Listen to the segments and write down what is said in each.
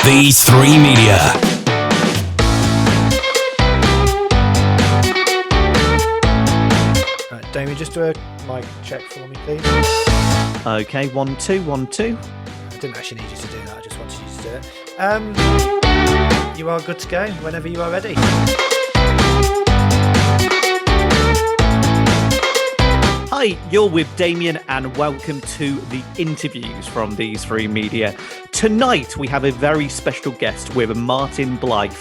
These Three Media. Right, Damien, just do a mic check for me, please. Okay, 1 2 1 2. I didn't actually need you to do that. I just wanted you to do it. You are good to go whenever you are ready. Hi, you're with Damien and welcome to the interviews from These Three Media. Tonight we have a very special guest with Martin Blythe.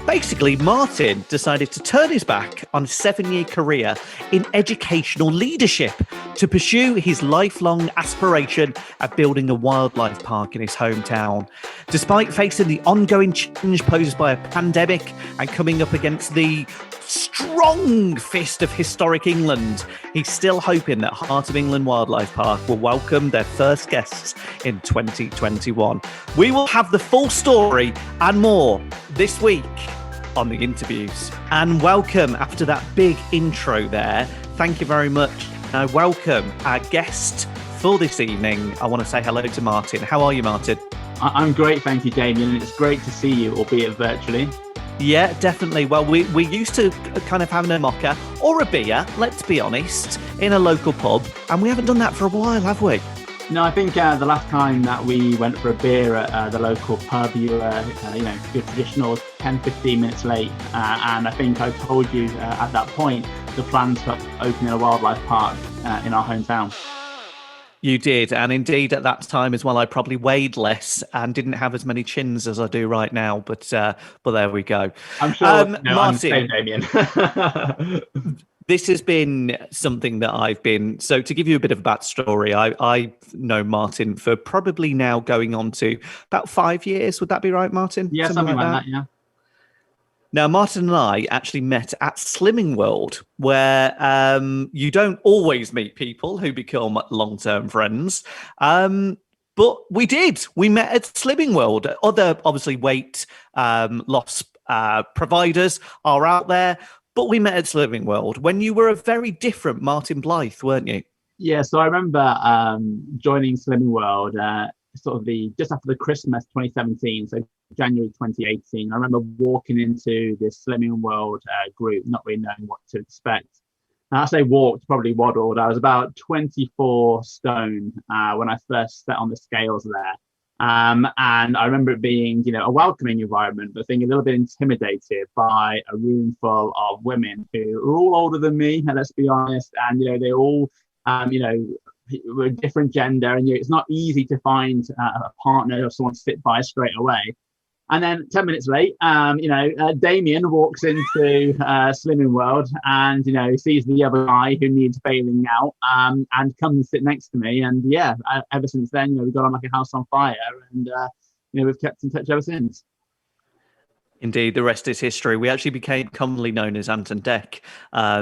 Basically, Martin decided to turn his back on a 7-year career in educational leadership to pursue his lifelong aspiration at building a wildlife park in his hometown. Despite facing the ongoing challenge posed by a pandemic and coming up against the strong fist of historic England, he's still hoping that Heart of England Wildlife Park will welcome their first guests in 2021. We will have the full story and more this week on the interviews. And welcome, after that big intro there, thank you very much. Now welcome our guest for this evening. I want to say hello to Martin. How are you, Martin? I'm great, thank you, Damien. It's great to see you, albeit virtually. Yeah, definitely. Well, we're used to kind of having a mocha or a beer, let's be honest, in a local pub, and we haven't done that for a while, have we? No, I think the last time that we went for a beer at the local pub, you were, your traditional 10-15 minutes late. And I think I told you at that point the plans for opening a wildlife park in our hometown. You did, and indeed at that time as well, I probably weighed less and didn't have as many chins as I do right now. But there we go. I'm sure, Martin, Damien. This has been something that I've been... So to give you a bit of a backstory, I know Martin for probably now going on to about 5 years. Would that be right, Martin? Yeah, something like that, yeah. Now, Martin and I actually met at Slimming World, where you don't always meet people who become long-term friends. But we did. We met at Slimming World. Other, obviously, weight loss providers are out there. But we met at Slimming World when you were a very different Martin Blythe, weren't you? Yeah, so I remember joining Slimming World just after the Christmas 2017, so January 2018. I remember walking into this Slimming World group, not really knowing what to expect. And as I walked, probably waddled, I was about 24 stone when I first set on the scales there. And I remember it being, a welcoming environment, but being a little bit intimidated by a room full of women who are all older than me, and let's be honest, and they all, were a different gender, and it's not easy to find a partner or someone to sit by straight away. And then 10 minutes late, Damien walks into Slimming World and, sees the other guy who needs bailing out and comes and sit next to me. And ever since then, we got on like a house on fire and, we've kept in touch ever since. Indeed, the rest is history. We actually became commonly known as Ant and Dec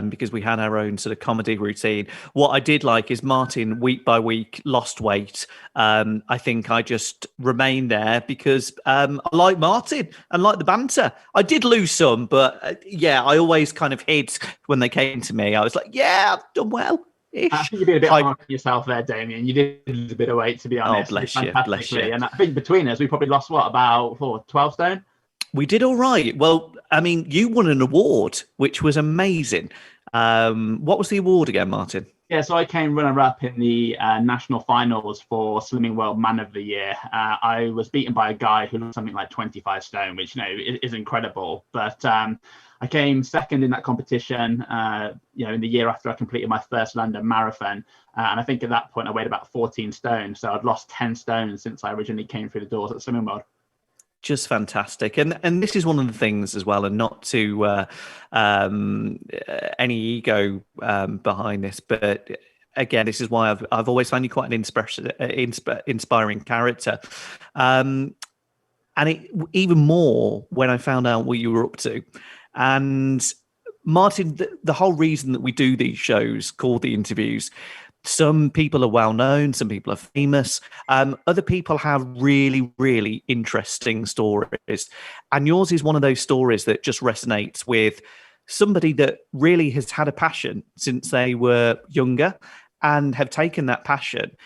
because we had our own sort of comedy routine. What I did like is Martin, week by week, lost weight. I think I just remained there because I like Martin and like the banter. I did lose some, but I always kind of hid when they came to me. I was like, I've done well. I think you did a bit hard on yourself there, Damien. You did lose a bit of weight, to be honest. Oh, bless you. And I think between us, we probably lost, about 12 stone? We did all right. Well, I mean, you won an award, which was amazing. What was the award again, Martin? Yeah, so I came runner-up in the national finals for Slimming World Man of the Year. I was beaten by a guy who looked something like 25 stone, which, is incredible. But I came second in that competition, in the year after I completed my first London Marathon. And I think at that point I weighed about 14 stone. So I'd lost 10 stone since I originally came through the doors at Slimming World. Just fantastic. And this is one of the things as well, and not to any ego behind this, but again, this is why I've always found you quite an inspiring character. And even more when I found out what you were up to. And Martin, the whole reason that we do these shows called The Interviews, some people are well known, some people are famous. Other people have really, really interesting stories. And yours is one of those stories that just resonates with somebody that really has had a passion since they were younger and have taken that passion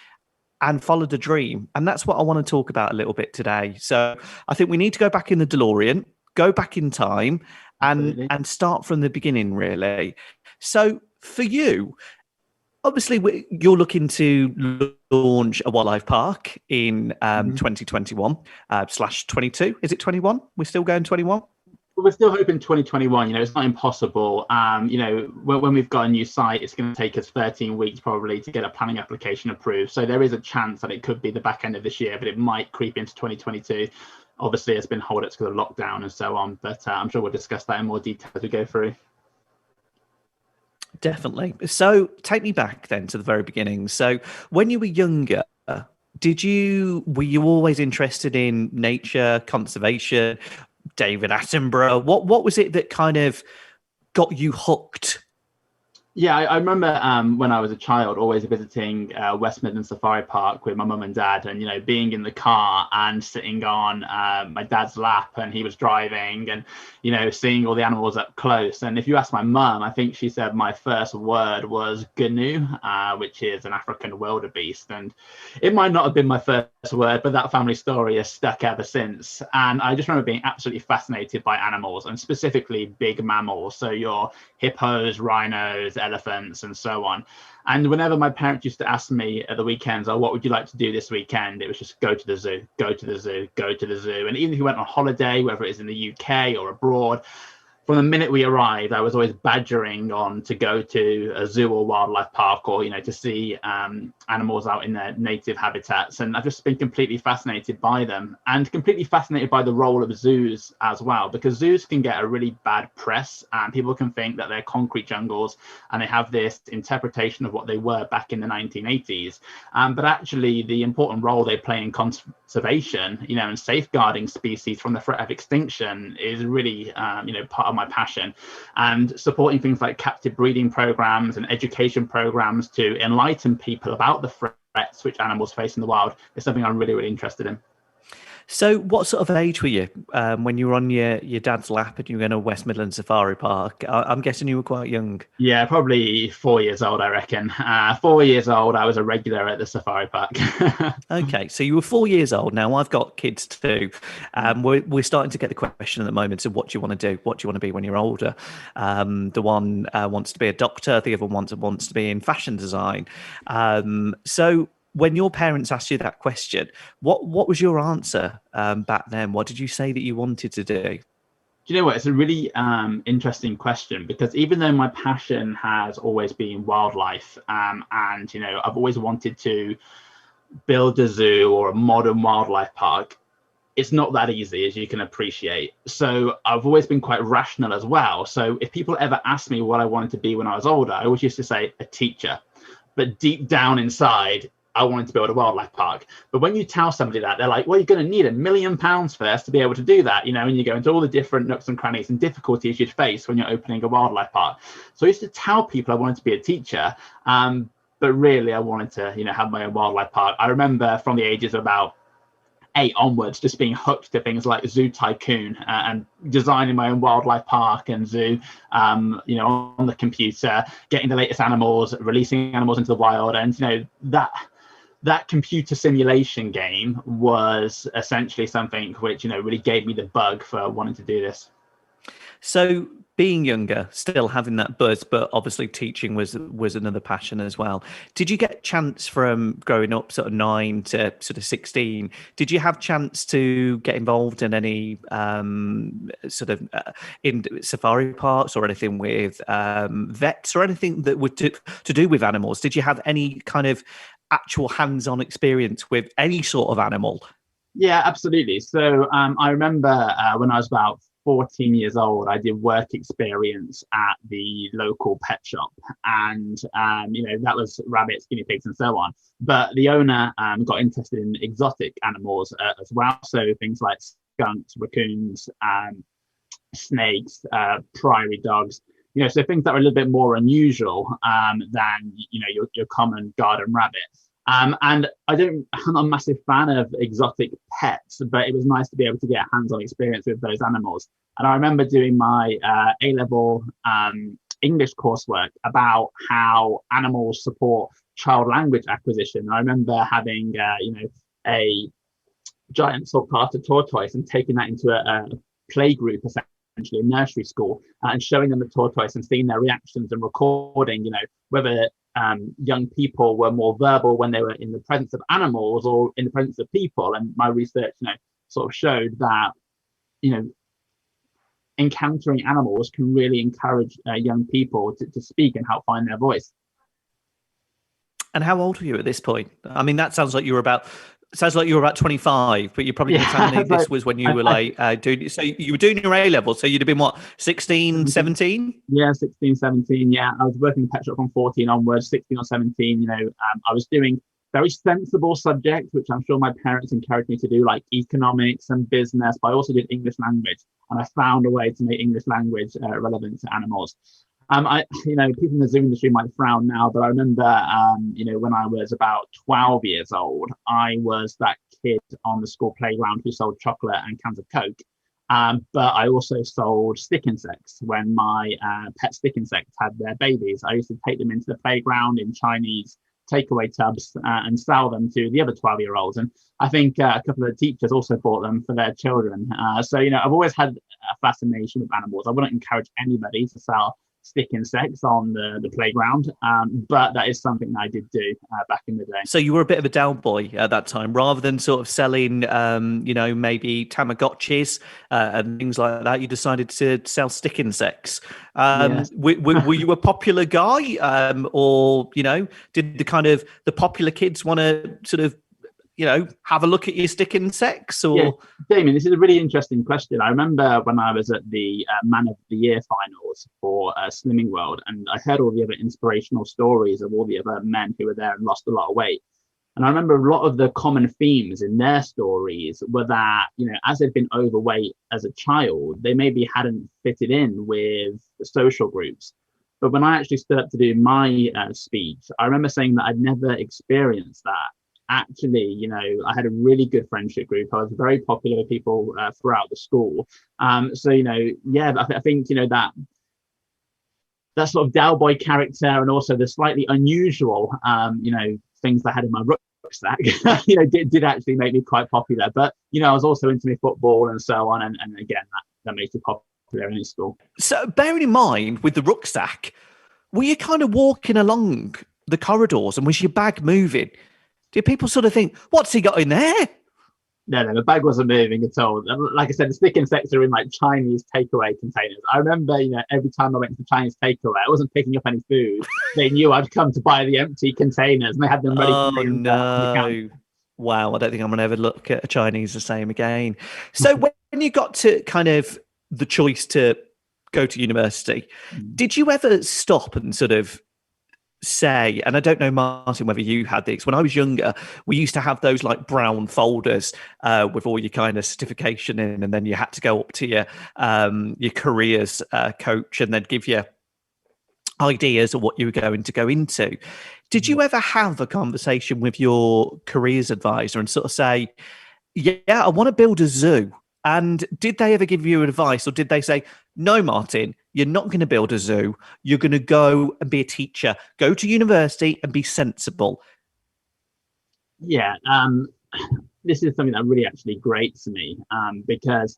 and followed a dream. And that's what I want to talk about a little bit today. So I think we need to go back in the DeLorean, go back in time, and start from the beginning, really. So for you, obviously, you're looking to launch a wildlife park in 2021 slash 22. Is it 21? We're still going 21? We're still hoping 2021. It's not impossible. When we've got a new site, it's going to take us 13 weeks probably to get a planning application approved. So there is a chance that it could be the back end of this year, but it might creep into 2022. Obviously, it's been hold-ups because of lockdown and so on, but I'm sure we'll discuss that in more detail as we go through. Definitely. So take me back then to the very beginning. So when you were younger, were you always interested in nature, conservation, David Attenborough? What was it that kind of got you hooked? Yeah, I remember when I was a child, always visiting West Midlands Safari Park with my mum and dad, and being in the car and sitting on my dad's lap, and he was driving, and seeing all the animals up close. And if you ask my mum, I think she said my first word was gnu, which is an African wildebeest, and it might not have been my first word, but that family story has stuck ever since. And I just remember being absolutely fascinated by animals, and specifically big mammals, so your hippos, rhinos, elephants, and so on. And whenever my parents used to ask me at the weekends, what would you like to do this weekend? It was just go to the zoo, go to the zoo, go to the zoo. And even if we went on holiday, whether it's in the UK or abroad, from the minute we arrived, I was always badgering on to go to a zoo or wildlife park, or to see animals out in their native habitats. And I've just been completely fascinated by them, and completely fascinated by the role of zoos as well, because zoos can get a really bad press, and people can think that they're concrete jungles, and they have this interpretation of what they were back in the 1980s. But actually, the important role they play in conservation, and safeguarding species from the threat of extinction is really, part of my passion. And supporting things like captive breeding programs and education programs to enlighten people about the threats which animals face in the wild is something I'm really, really interested in. So what sort of age were you when you were on your dad's lap and you were in a West Midlands Safari Park? I'm guessing you were quite young. Yeah, probably 4 years old, I reckon. 4 years old, I was a regular at the safari park. Okay, so you were 4 years old. Now, I've got kids too. We're starting to get the question at the moment of what do you want to do? What do you want to be when you're older? The one wants to be a doctor. The other one wants to be in fashion design. So when your parents asked you that question, what was your answer back then? What did you say that you wanted to do? Do you know what? It's a really interesting question, because even though my passion has always been wildlife, and I've always wanted to build a zoo or a modern wildlife park, it's not that easy, as you can appreciate. So I've always been quite rational as well. So if people ever ask me what I wanted to be when I was older, I always used to say a teacher. But deep down inside, I wanted to build a wildlife park. But when you tell somebody that, they're like, well, you're going to need £1 million first to be able to do that, and you go into all the different nooks and crannies and difficulties you'd face when you're opening a wildlife park. So I used to tell people I wanted to be a teacher, but really I wanted to, have my own wildlife park. I remember from the ages of about 8 onwards, just being hooked to things like Zoo Tycoon and designing my own wildlife park and zoo, on the computer, getting the latest animals, releasing animals into the wild. And, that computer simulation game was essentially something which, really gave me the bug for wanting to do this. So being younger, still having that buzz, but obviously teaching was another passion as well. Did you get a chance from growing up sort of 9 to sort of 16? Did you have chance to get involved in any sort of in safari parks or anything with vets or anything that would to do with animals? Did you have any kind of actual hands-on experience with any sort of animal? Yeah, absolutely. So I remember when I was about 14 years old, I did work experience at the local pet shop, and that was rabbits, guinea pigs, and so on. But the owner got interested in exotic animals as well, so things like skunks, raccoons, snakes, prairie dogs. So things that are a little bit more unusual than your common garden rabbit. And I'm not a massive fan of exotic pets, but it was nice to be able to get hands-on experience with those animals. And I remember doing my A-level English coursework about how animals support child language acquisition. I remember having, a giant saltpeter tortoise and taking that into a play group, essentially a nursery school, and showing them the tortoise and seeing their reactions and recording, whether young people were more verbal when they were in the presence of animals or in the presence of people. And my research, sort of showed that, encountering animals can really encourage young people to speak and help find their voice. And how old were you at this point? I mean, that sounds like you were about 25, but you're probably going to tell me this was when you were doing, so you were doing your A level, so you'd have been what, 16, 17? Yeah, 16, 17. Yeah, I was working in pet shop from 14 onwards, 16 or 17. I was doing very sensible subjects, which I'm sure my parents encouraged me to do, like economics and business, but I also did English language, and I found a way to make English language relevant to animals. People in the zoo industry might frown now, but I remember, when I was about 12 years old, I was that kid on the school playground who sold chocolate and cans of Coke. But I also sold stick insects when my pet stick insects had their babies. I used to take them into the playground in Chinese takeaway tubs and sell them to the other 12-year-olds. And I think a couple of teachers also bought them for their children. So I've always had a fascination with animals. I wouldn't encourage anybody to sell stick insects on the playground, but that is something that I did do back in the day. So you were a bit of a down boy at that time, rather than sort of selling maybe Tamagotchis and things like that. You decided to sell stick insects. Yes. Were you a popular guy, or did the popular kids want to sort of have a look at your stick insects? Or yeah, Damien, this is a really interesting question. I remember when I was at the Man of the Year finals for Slimming World, and I heard all the other inspirational stories of all the other men who were there and lost a lot of weight. And I remember a lot of the common themes in their stories were that, as they'd been overweight as a child, they maybe hadn't fitted in with the social groups. But when I actually stood up to do my speech, I remember saying that I'd never experienced that. Actually, I had a really good friendship group. I was very popular with people throughout the school. I think, that sort of Del Boy character, and also the slightly unusual, things I had in my rucksack, did actually make me quite popular. But, I was also into my football and so on. And again, that made me popular in school. So bearing in mind with the rucksack, were you kind of walking along the corridors and was your bag moving? Did people sort of think, what's he got in there? No, the bag wasn't moving at all. Like I said, the stick insects are in like Chinese takeaway containers. I remember, every time I went to the Chinese takeaway, I wasn't picking up any food. They knew I'd come to buy the empty containers, and they had them ready. Oh, no. Wow, I don't think I'm going to ever look at a Chinese the same again. So when you got to kind of the choice to go to university, did you ever stop and sort of say, and I don't know, Martin, whether you had this, when I was younger, we used to have those like brown folders with all your kind of certification in, and then you had to go up to your careers coach and they'd give you ideas of what you were going to go into. Did you ever have a conversation with your careers advisor and sort of say, yeah, I want to build a zoo? And did they ever give you advice, or did they say, no, Martin, you're not going to build a zoo. You're going to go and be a teacher, go to university and be sensible? Yeah, this is something that really actually grates me, because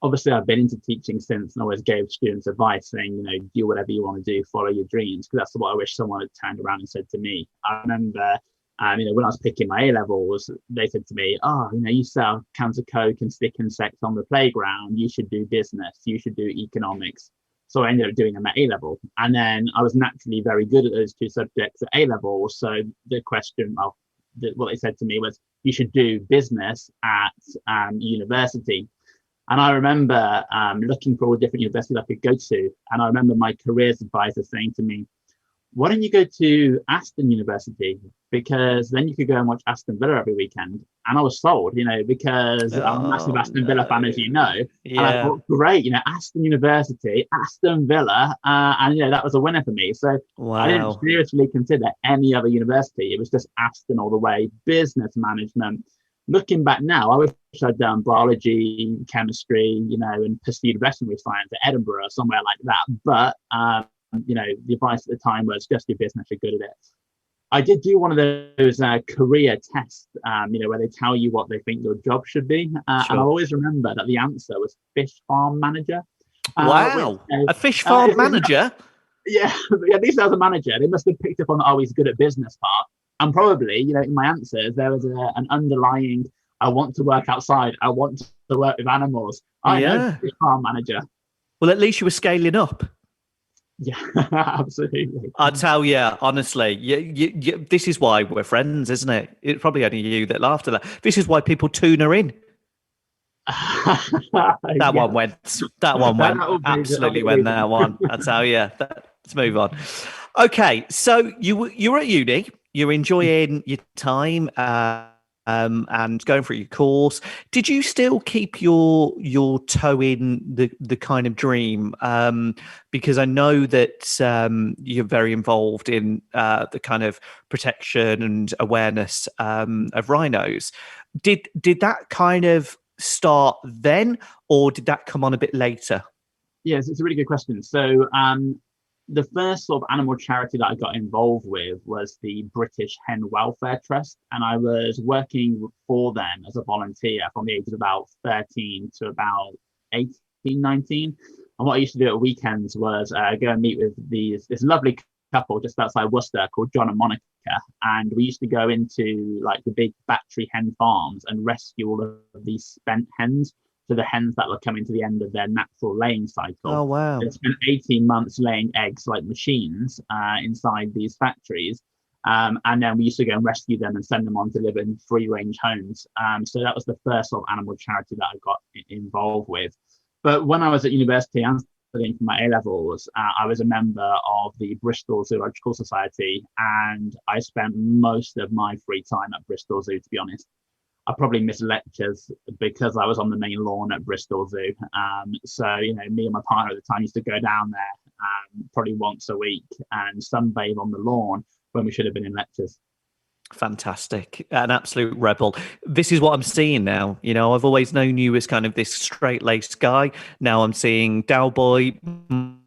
obviously I've been into teaching since, and always gave students advice saying, do whatever you want to do, follow your dreams, because that's what I wish someone had turned around and said to me. I remember when I was picking my A-levels, they said to me, you sell cans of Coke and stick insects on the playground, you should do business, you should do economics. So I ended up doing them at A-level. And then I was naturally very good at those two subjects at A-level. So the question of what they said to me was, you should do business at university. And I remember looking for all the different universities I could go to. And I remember my careers advisor saying to me, why don't you go to Aston University? Because then you could go and watch Aston Villa every weekend. And I was sold, because I'm a massive Aston Villa fan, as you know. Yeah. And I thought, great, Aston University, Aston Villa. And, that was a winner for me. So wow. I didn't seriously consider any other university. It was just Aston all the way, business management. Looking back now, I wish I'd done biology, chemistry, and pursued veterinary science at Edinburgh or somewhere like that. But, the advice at the time was just do business, you're good at it. I did do one of those career tests, where they tell you what they think your job should be. And Sure. I always remember that the answer was fish farm manager. Wow. Which, A fish farm it's manager? yeah, at least as a manager, they must have picked up on, oh, he's good at business part. And probably, in my answers, there was an underlying, I want to work outside. I want to work with animals. I know, fish farm manager. Well, at least you were scaling up. Yeah, absolutely. I tell you, honestly, this is why we're friends, isn't it? It's probably only you that laughed at that. This is why people tune her in. That one went. That one went. Absolutely went. That one. I tell you. Let's move on. Okay, so you were at uni. You're enjoying your time. And going through your course, did you still keep your toe in the kind of dream? Because I know that you're very involved in the kind of protection and awareness of rhinos. Did that kind of start then, or did that come on a bit later? Yes, it's a really good question. So the first sort of animal charity that I got involved with was the British Hen Welfare Trust, and I was working for them as a volunteer from the age of about 13 to about 18, 19. And what I used to do at weekends was go and meet with this lovely couple just outside Worcester called John and Monica, and we used to go into like the big battery hen farms and rescue all of these spent hens. So the hens that were coming to the end of their natural laying cycle. Oh, wow. They spent 18 months laying eggs like machines inside these factories. And then we used to go and rescue them and send them on to live in free-range homes. So that was the first sort of animal charity that I got involved with. But when I was at university and studying for my A-levels, I was a member of the Bristol Zoological Society, and I spent most of my free time at Bristol Zoo, to be honest. I probably missed lectures because I was on the main lawn at Bristol Zoo. So, me and my partner at the time used to go down there probably once a week and sunbathe on the lawn when we should have been in lectures. Fantastic. An absolute rebel. This is what I'm seeing now. I've always known you as kind of this straight-laced guy. Now I'm seeing Dowboy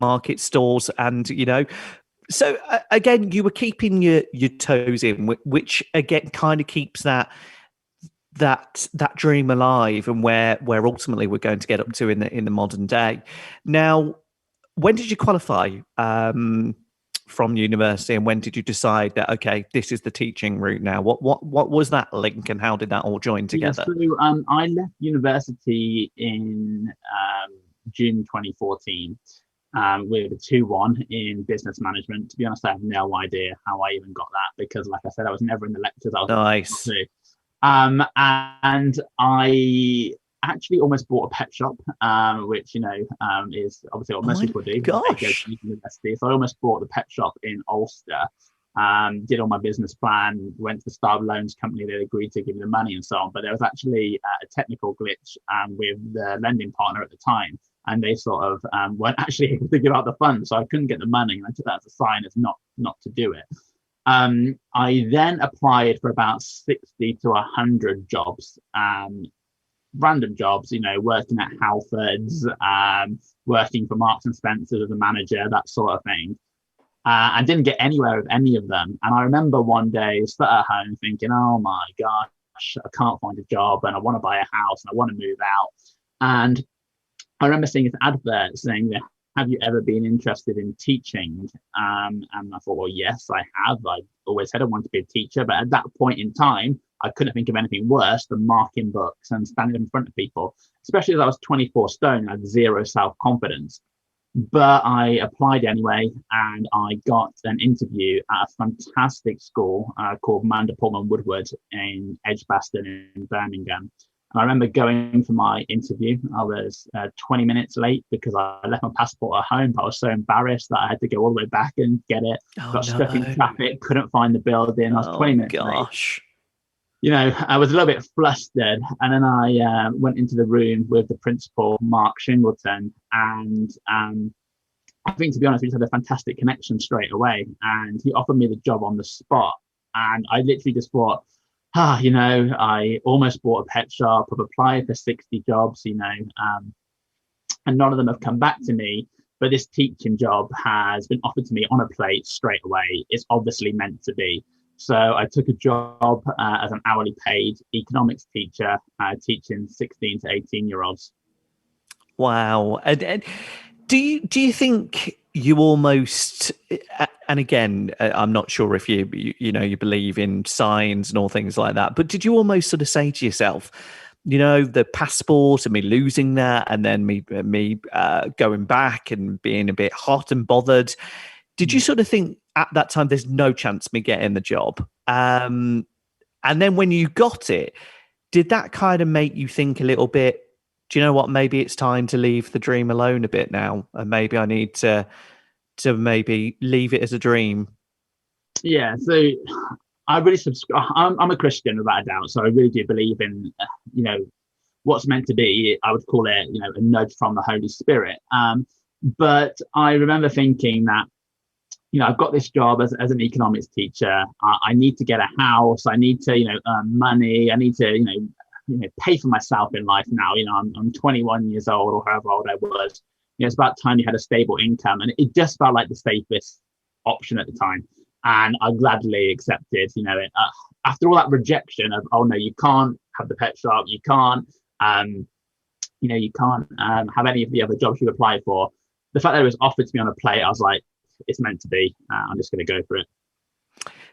market stores and, So, again, you were keeping your toes in, which, again, kind of keeps that dream alive and where ultimately we're going to get up to in the modern day. Now, when did you qualify from university, and when did you decide that, okay, this is the teaching route now? What was that link, and how did that all join together? Yeah, so I left university in June 2014 with a 2-1 in business management. To be honest, I have no idea how I even got that, because like I said, I was never in the lectures. I was nice. And I actually almost bought a pet shop, which is obviously what most people do. Gosh. University. So I almost bought the pet shop in Ulster. Did all my business plan, went to the Star Loans company. They agreed to give me the money and so on. But there was actually a technical glitch with the lending partner at the time, and they sort of weren't actually able to give out the funds, so I couldn't get the money. And I took that as a sign as not to do it. I then applied for about 60 to 100 jobs, random jobs, working at Halfords, working for Marks and Spencer as a manager, that sort of thing. And didn't get anywhere with any of them. And I remember one day sat at home thinking, oh my gosh, I can't find a job, and I want to buy a house and I want to move out. And I remember seeing this advert saying that, have you ever been interested in teaching? And I thought, well, yes, I have. I always said I wanted to be a teacher, but at that point in time, I couldn't think of anything worse than marking books and standing in front of people, especially as I was 24 stone. I had zero self-confidence. But I applied anyway, and I got an interview at a fantastic school called Mander Pullman Woodward in Edgbaston in Birmingham. And I remember going for my interview. I was 20 minutes late because I left my passport at home, but I was so embarrassed that I had to go all the way back and get it. Got stuck in traffic, couldn't find the building. I was 20 minutes late. I was a little bit flustered. And then I went into the room with the principal, Mark Shingleton. And I think, to be honest, we just had a fantastic connection straight away. And he offered me the job on the spot. And I literally just thought, I almost bought a pet shop. I've applied for 60 jobs, and none of them have come back to me. But this teaching job has been offered to me on a plate straight away. It's obviously meant to be. So I took a job as an hourly paid economics teacher, teaching 16 to 18-year-olds. Wow. And do you think you almost, and again, I'm not sure if you believe in signs and all things like that, but did you almost sort of say to yourself, the passport and me losing that, and then me going back and being a bit hot and bothered? Did you sort of think at that time there's no chance me getting the job? And then when you got it, did that kind of make you think a little bit, do you know what, maybe it's time to leave the dream alone a bit now, and maybe I need to maybe leave it as a dream? Yeah, so I really subscribe. I'm a Christian without a doubt, so I really do believe in, what's meant to be. I would call it, a nudge from the Holy Spirit. But I remember thinking that, I've got this job as an economics teacher. I need to get a house. I need to, earn money. I need to, pay for myself in life now. I'm 21 years old, or however old I was. It's about time you had a stable income, and it just felt like the safest option at the time. And I gladly accepted, after all that rejection of, oh no, you can't have the pet shop, you can't, you can't have any of the other jobs you applied for. The fact that it was offered to me on a plate, I was like, it's meant to be. I'm just going to go for it.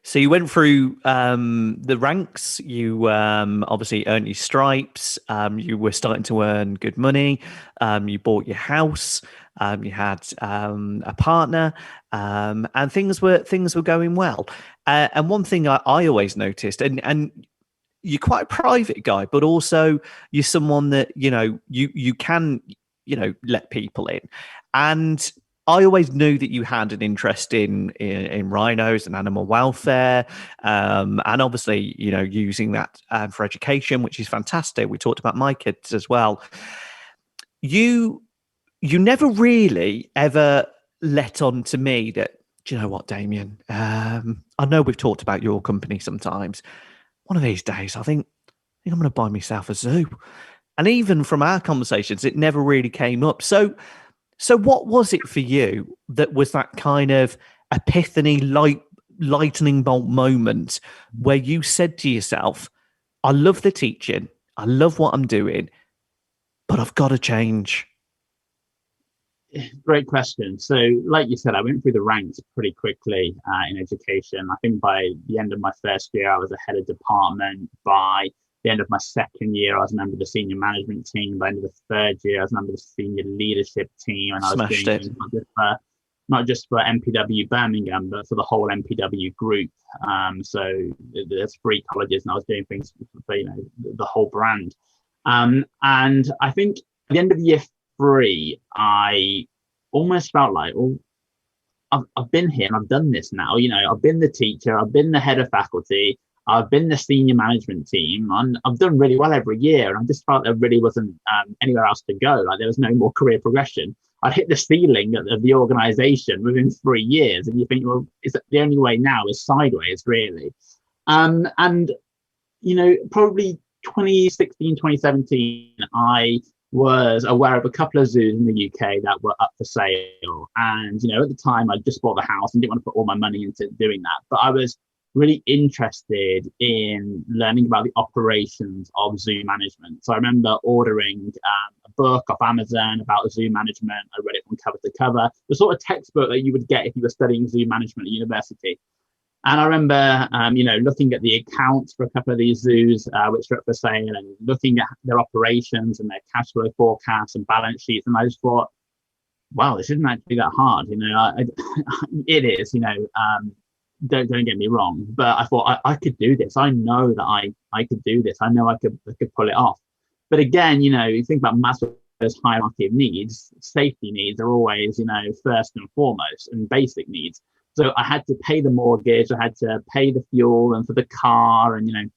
So you went through the ranks. You obviously earned your stripes. You were starting to earn good money. You bought your house. You had a partner, and things were going well. And one thing I always noticed, and you're quite a private guy, but also you're someone that you can let people in. And I always knew that you had an interest in rhinos and animal welfare, and obviously, using that for education, which is fantastic. We talked about my kids as well. You never really ever let on to me that, do you know what, Damien? I know we've talked about your company sometimes. One of these days, I think I'm going to buy myself a zoo. And even from our conversations, it never really came up. So what was it for you that was that kind of epiphany, lightning bolt moment where you said to yourself, I love the teaching, I love what I'm doing, but I've got to change? Great question. So like you said, I went through the ranks pretty quickly in education. I think by the end of my first year, I was a head of department. By the end of my second year, I was a member of the senior management team. By the end of the third year, I was a member of the senior leadership team. And I was Smashed doing it. not just for MPW Birmingham, but for the whole MPW group. So there's 3 colleges, and I was doing things for the whole brand. And I think at the end of year 3, I almost felt like, well, I've been here and I've done this now. I've been the teacher, I've been the head of faculty, I've been the senior management team, and I've done really well every year. And I just felt there really wasn't anywhere else to go. Like there was no more career progression. I'd hit the ceiling of the organization within 3 years. And you think, well, is it the only way now is sideways, really? And, probably 2016, 2017, I was aware of a couple of zoos in the UK that were up for sale. And, at the time I just bought the house and didn't want to put all my money into doing that. But I was really interested in learning about the operations of zoo management. So I remember ordering a book off Amazon about zoo management. I read it from cover to cover, the sort of textbook that you would get if you were studying zoo management at university. And I remember, looking at the accounts for a couple of these zoos, which are up for sale, and looking at their operations and their cash flow forecasts and balance sheets. And I just thought, wow, this isn't actually that hard. It is, don't get me wrong, but I thought I could do this. I know that I could do this. I know I could pull it off. But again, you think about Maslow's hierarchy of needs, safety needs are always, first and foremost, and basic needs. So I had to pay the mortgage, I had to pay the fuel and for the car and,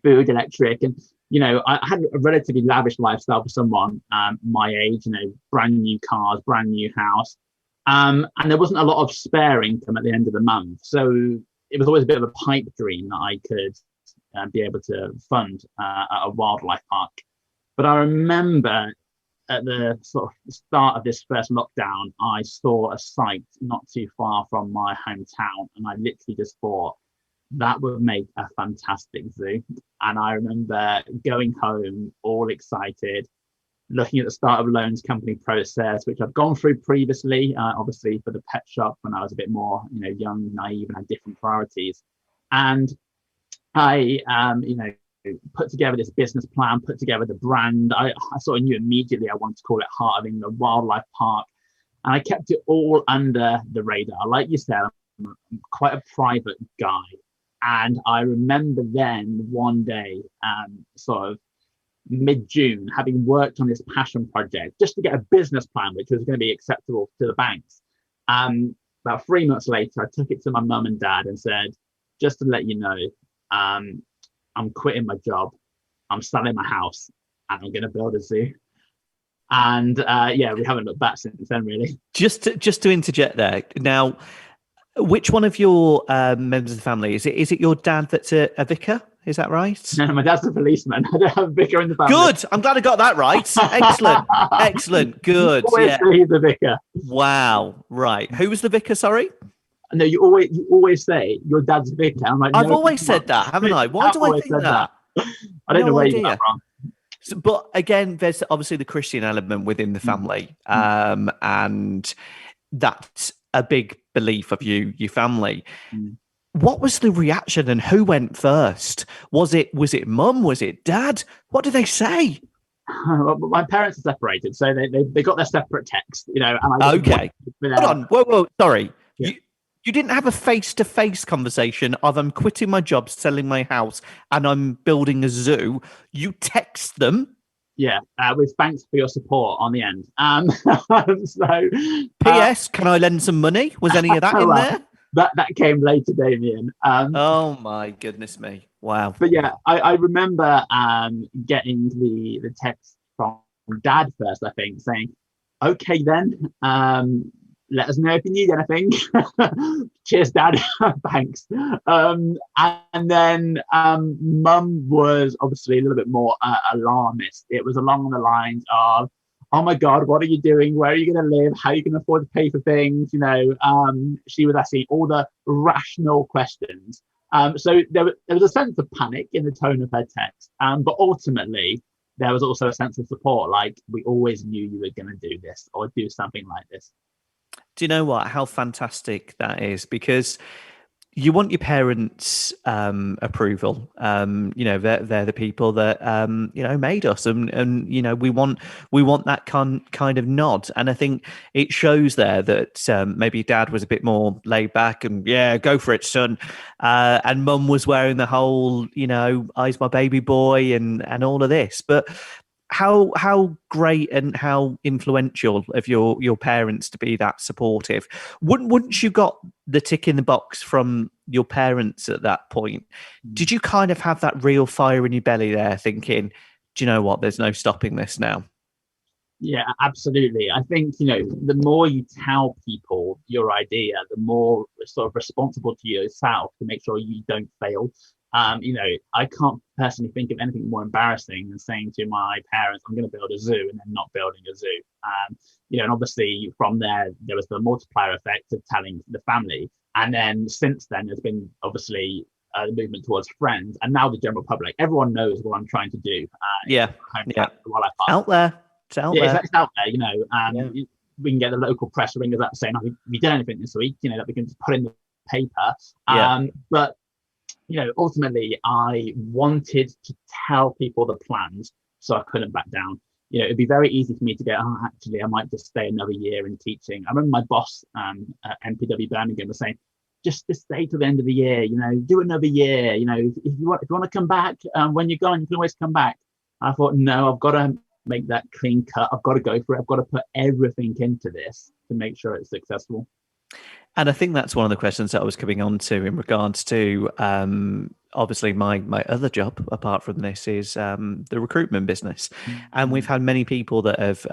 food, electric. And, I had a relatively lavish lifestyle for someone my age, brand new cars, brand new house. And there wasn't a lot of spare income at the end of the month. So it was always a bit of a pipe dream that I could be able to fund at a wildlife park. But I remember at the sort of start of this first lockdown, I saw a site not too far from my hometown, and I literally just thought, that would make a fantastic zoo. And I remember going home all excited, looking at the startup loans company process, which I've gone through previously, obviously for the pet shop when I was a bit more, young, naive, and had different priorities. And I, put together this business plan, put together the brand. I sort of knew immediately I wanted to call it Heart of England Wildlife Park. And I kept it all under the radar. Like you said, I'm quite a private guy. And I remember then one day, sort of mid-June, having worked on this passion project just to get a business plan, which was going to be acceptable to the banks. About 3 months later, I took it to my mum and dad and said, just to let you know, I'm quitting my job. I'm selling my house and I'm going to build a zoo. And we haven't looked back since then, really. Just to interject there now, which one of your members of the family is it your dad that's a vicar? Is that right? No, my dad's a policeman. I don't have a vicar in the family. Good. I'm glad I got that right. Excellent. Good. Always say he's the vicar. Wow. Right. Who was the vicar? Sorry. No, you always say your dad's a vicar. I'm like, I've always said that, haven't I? Why do I think that? I don't know where you got that from. So, but again, there's obviously the Christian element within the family, and that's a big belief of your family. What was the reaction and who went first? Was it mum? Was it dad? What did they say? My parents are separated, so they got their separate texts, And I okay. Hold on. Whoa. Sorry. Yeah. You didn't have a face-to-face conversation of I'm quitting my job, selling my house, and I'm building a zoo. You text them. Yeah, with thanks for your support on the end. So, P.S. Can I lend some money? Was any of that in there? That came later, Damien. Oh my goodness me! Wow. But yeah, I remember getting the text from Dad first, I think, saying, "Okay, then, let us know if you need anything." Cheers, Dad. Thanks. And then Mum was obviously a little bit more alarmist. It was along the lines of, "Oh my God, what are you doing? Where are you going to live? How are you going to afford to pay for things?" She was asking all the rational questions. So there was a sense of panic in the tone of her text. But ultimately, there was also a sense of support. Like, we always knew you were going to do this or do something like this. Do you know what? How fantastic that is, because you want your parents' approval. They're the people that made us, and we want that kind of nod. And I think it shows there that maybe Dad was a bit more laid back and go for it, son. And Mum was wearing the whole I's my baby boy and all of this, but. How great and how influential of your parents to be that supportive. Once you got the tick in the box from your parents at that point, did you kind of have that real fire in your belly there thinking, do you know what, there's no stopping this now? Yeah, absolutely. I think, the more you tell people your idea, the more sort of responsible to yourself to make sure you don't fail. I can't personally think of anything more embarrassing than saying to my parents, I'm going to build a zoo and then not building a zoo. And obviously from there was the multiplier effect of telling the family. And then since then, there's been obviously the movement towards friends and now the general public. Everyone knows what I'm trying to do. Out there. It's out there. It's out there, we can get the local press ringers up saying, have we done anything this week? That we can just put in the paper. But ultimately, I wanted to tell people the plans, so I couldn't back down. It'd be very easy for me to go, actually, I might just stay another year in teaching. I remember my boss at MPW Birmingham was saying, just stay till the end of the year, do another year. If you want to come back, when you're gone, you can always come back. I thought, no, I've got to make that clean cut. I've got to go for it. I've got to put everything into this to make sure it's successful. And I think that's one of the questions that I was coming on to in regards to, obviously, my other job, apart from this, is the recruitment business. And we've had many people that have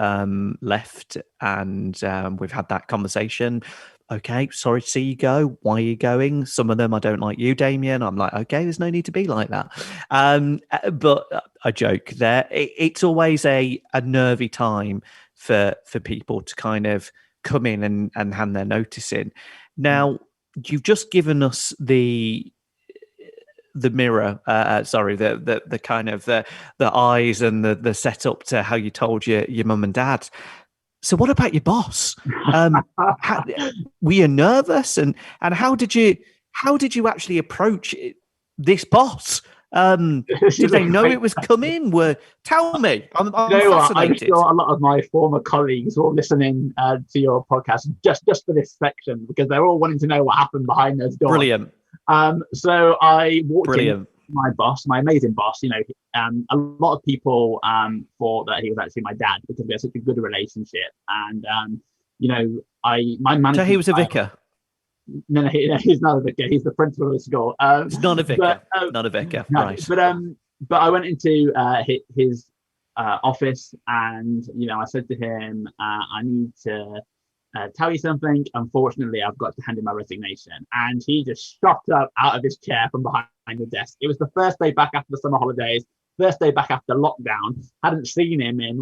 left and we've had that conversation. Okay, sorry to see you go. Why are you going? Some of them, I don't like you, Damien. I'm like, okay, there's no need to be like that. But I joke there. It's always a nervy time for people to kind of come in and hand their notice in. Now, you've just given us the the mirror, sorry, the kind of the eyes and the setup to how you told your mum and dad. So what about your boss? Were you nervous, and how did you actually approach this boss? Did they know it was coming? Tell me. I'm fascinated. I'm sure a lot of my former colleagues were listening to your podcast just for this section, because they're all wanting to know what happened behind those doors. Brilliant. So I walked in. My boss, my amazing boss, a lot of people thought that he was actually my dad because we had such a good relationship. And my manager. So he was a vicar. No, he's not a vicar. He's the principal of the school. It's not a vicar. Not a vicar. No, right. But I went into his office, and I said to him, I need to tell you something. Unfortunately, I've got to hand in my resignation. And he just shot up out of his chair from behind the desk. It was the first day back after the summer holidays, first day back after lockdown. Hadn't seen him in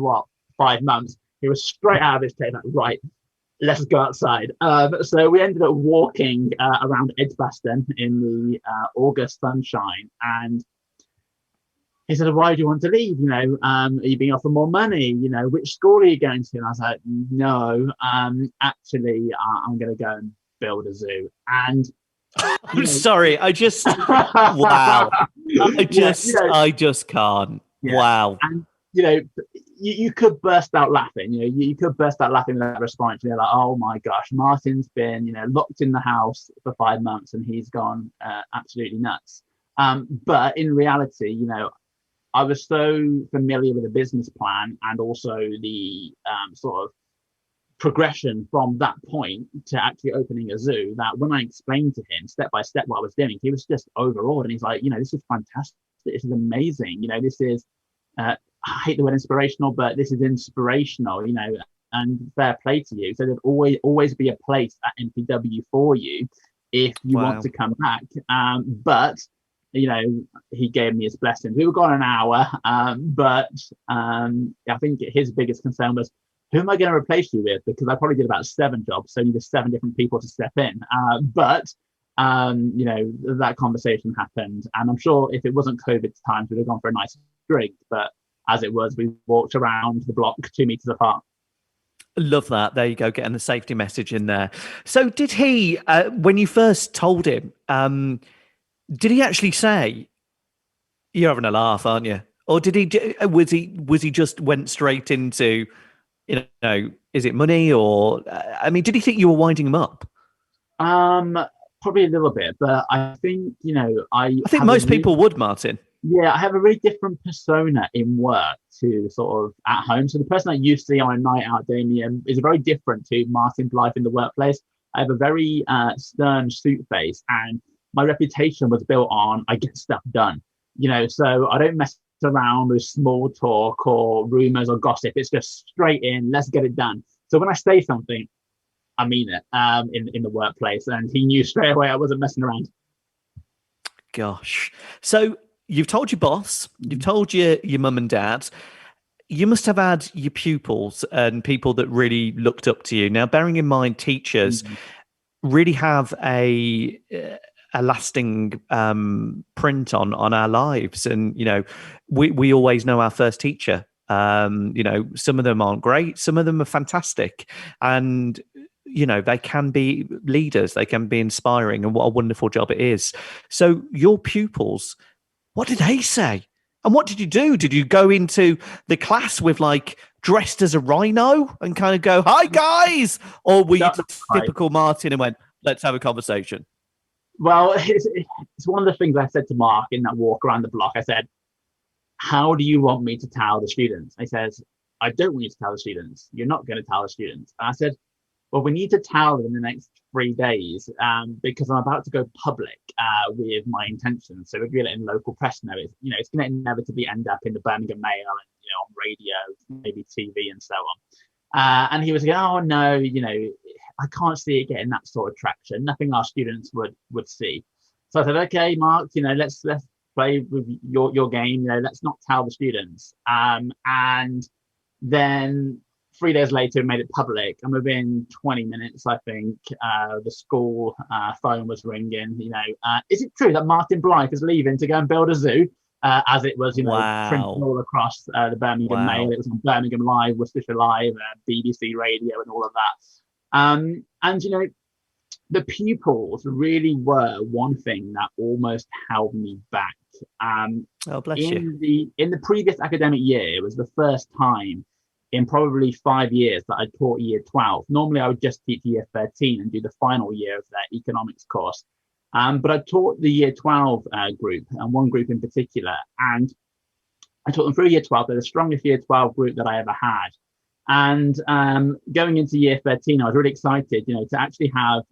5 months. He was straight out of his chair, like, right, let's go outside. So we ended up walking around Edgbaston in the August sunshine. And he said, why do you want to leave? Are you being offered more money? Which school are you going to? And I was like, no, actually, I'm going to go and build a zoo. And I'm sorry, I just wow. I just can't. Yeah. Wow. And you could burst out laughing. You could burst out laughing at that response. Like, oh my gosh, Martin's been locked in the house for 5 months and he's gone absolutely nuts. But in reality, I was so familiar with the business plan and also the sort of progression from that point to actually opening a zoo that when I explained to him step by step what I was doing, he was just overawed. And he's like, this is fantastic. This is amazing. This is, I hate the word inspirational, but this is inspirational, and fair play to you. So there'd always be a place at MPW for you if you want to come back. But he gave me his blessing. We were gone an hour, but I think his biggest concern was, who am I going to replace you with? Because I probably did about 7 jobs, so needed 7 different people to step in. But that conversation happened, and I'm sure if it wasn't COVID times, we'd have gone for a nice drink. But as it was, we walked around the block 2 meters apart. Love that. There you go, getting the safety message in there. So did he, when you first told him, did he actually say, "You're having a laugh, aren't you"? Or did he? Was he just went straight into, is it money? Or did he think you were winding him up? Probably a little bit, but I think I think most people would, Martin. Yeah, I have a really different persona in work to sort of at home. So the person that you see on a night out, Damien, is very different to Martin Blythe in the workplace. I have a very stern suit face, and my reputation was built on I get stuff done. So I don't mess around with small talk or rumors or gossip. It's just straight in, let's get it done. So when I say something, I mean it in the workplace, and he knew straight away I wasn't messing around. Gosh. So you've told your boss, you've told your mum and dad, you must have had your pupils and people that really looked up to you. Now, bearing in mind, teachers really have a lasting print on our lives. And, we always know our first teacher. Some of them aren't great. Some of them are fantastic. And, they can be leaders. They can be inspiring. And what a wonderful job it is. So your pupils, what did they say? And what did you do? Did you go into the class with dressed as a rhino and kind of go, "Hi guys"? Or were you typical Martin and went, "Let's have a conversation"? Well, it's one of the things I said to Mark in that walk around the block. I said, "How do you want me to tell the students?" He says, "I don't want you to tell the students. You're not going to tell the students." And I said, "Well, we need to tell them in the next 3 days because I'm about to go public with my intentions. So we're going to let in local press know it. It's going to inevitably end up in the Birmingham Mail and on radio, maybe TV and so on." And he was like, "Oh no, I can't see it getting that sort of traction. Nothing our students would see." So I said, "Okay, Mark, let's play with your game. Let's not tell the students." And then 3 days later, we made it public, and within 20 minutes, I think, the school phone was ringing. Is it true that Martin Blythe is leaving to go and build a zoo? As it was, printed all across the Birmingham Mail. It was on Birmingham Live, Worcestershire Live, BBC Radio, and all of that. And the pupils really were one thing that almost held me back. Oh, bless you. In the previous academic year, it was the first time in probably 5 years that I taught year 12. Normally, I would just teach year 13 and do the final year of their economics course. But I taught the year 12 group, and one group in particular, and I taught them through year 12. They're the strongest year 12 group that I ever had. And going into year 13, I was really excited, to actually have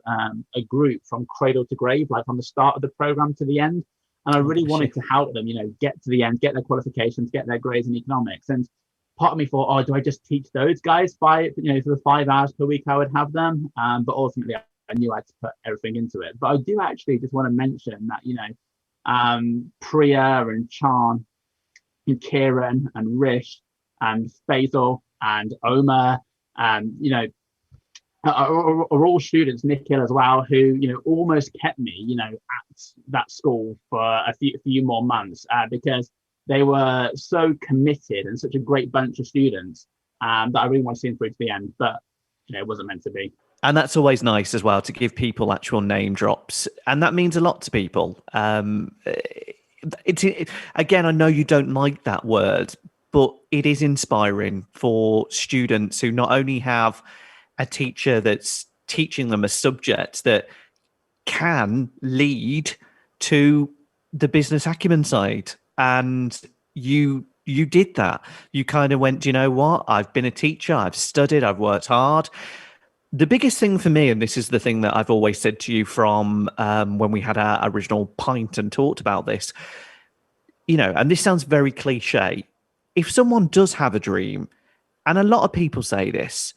a group from cradle to grave, like from the start of the program to the end. And I really wanted to help them, get to the end, get their qualifications, get their grades in economics. And part of me thought, do I just teach those guys for the 5 hours per week I would have them? But ultimately, I knew I had to put everything into it. But I do actually just want to mention that, Priya and Chan and Kieran and Rish and Faisal and Omar, are all students, Nick Hill as well, who, almost kept me, at that school for a few more months because they were so committed and such a great bunch of students that I really want to see them through to the end. But, it wasn't meant to be. And that's always nice as well, to give people actual name drops. And that means a lot to people. Again, I know you don't like that word, but it is inspiring for students who not only have a teacher that's teaching them a subject that can lead to the business acumen side. And you did that. You kind of went, you know what? I've been a teacher. I've studied. I've worked hard. The biggest thing for me, and this is the thing that I've always said to you from when we had our original pint and talked about this, and this sounds very cliche. If someone does have a dream, and a lot of people say this,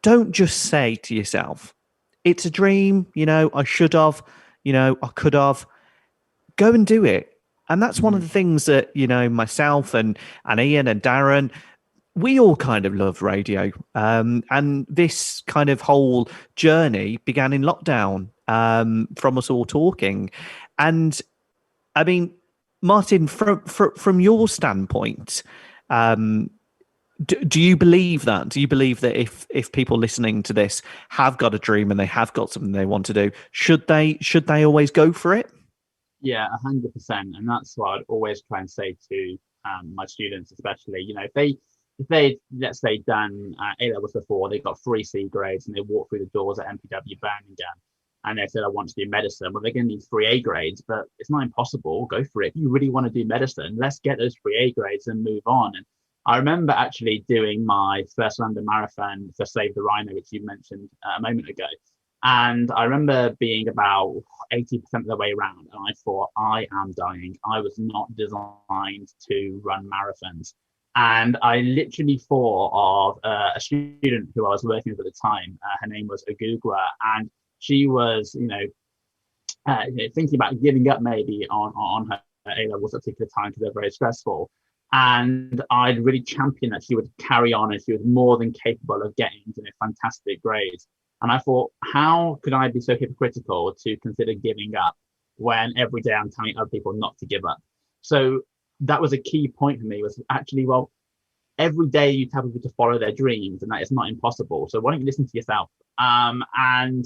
don't just say to yourself, it's a dream, I should have, I could have. Go and do it. And that's one of the things that, myself and Ian and Darren, we all kind of love radio. And this kind of whole journey began in lockdown from us all talking. And I mean, Martin, from your standpoint, do you believe that? Do you believe that if people listening to this have got a dream and they have got something they want to do, should they always go for it? Yeah, 100%. And that's what I'd always try and say to my students, especially, if they, let's say, done A-levels before, they got 3 C grades and they walked through the doors at MPW Birmingham and they said, I want to do medicine. Well, they're going to need 3 A grades, but it's not impossible. Go for it. If you really want to do medicine, let's get those 3 A grades and move on. And I remember actually doing my first London Marathon for Save the Rhino, which you mentioned a moment ago. And I remember being about 80% of the way around, and I thought, I am dying. I was not designed to run marathons. And I literally thought of a student who I was working with at the time. Her name was Agugwa, and she was, thinking about giving up maybe on her A-levels at a particular time because they're very stressful. And I'd really championed that she would carry on, and she was more than capable of getting fantastic grades. And I thought, how could I be so hypocritical to consider giving up when every day I'm telling other people not to give up? So that was a key point for me, was actually, well, every day you tell people to follow their dreams, and that is not impossible. So why don't you listen to yourself? And,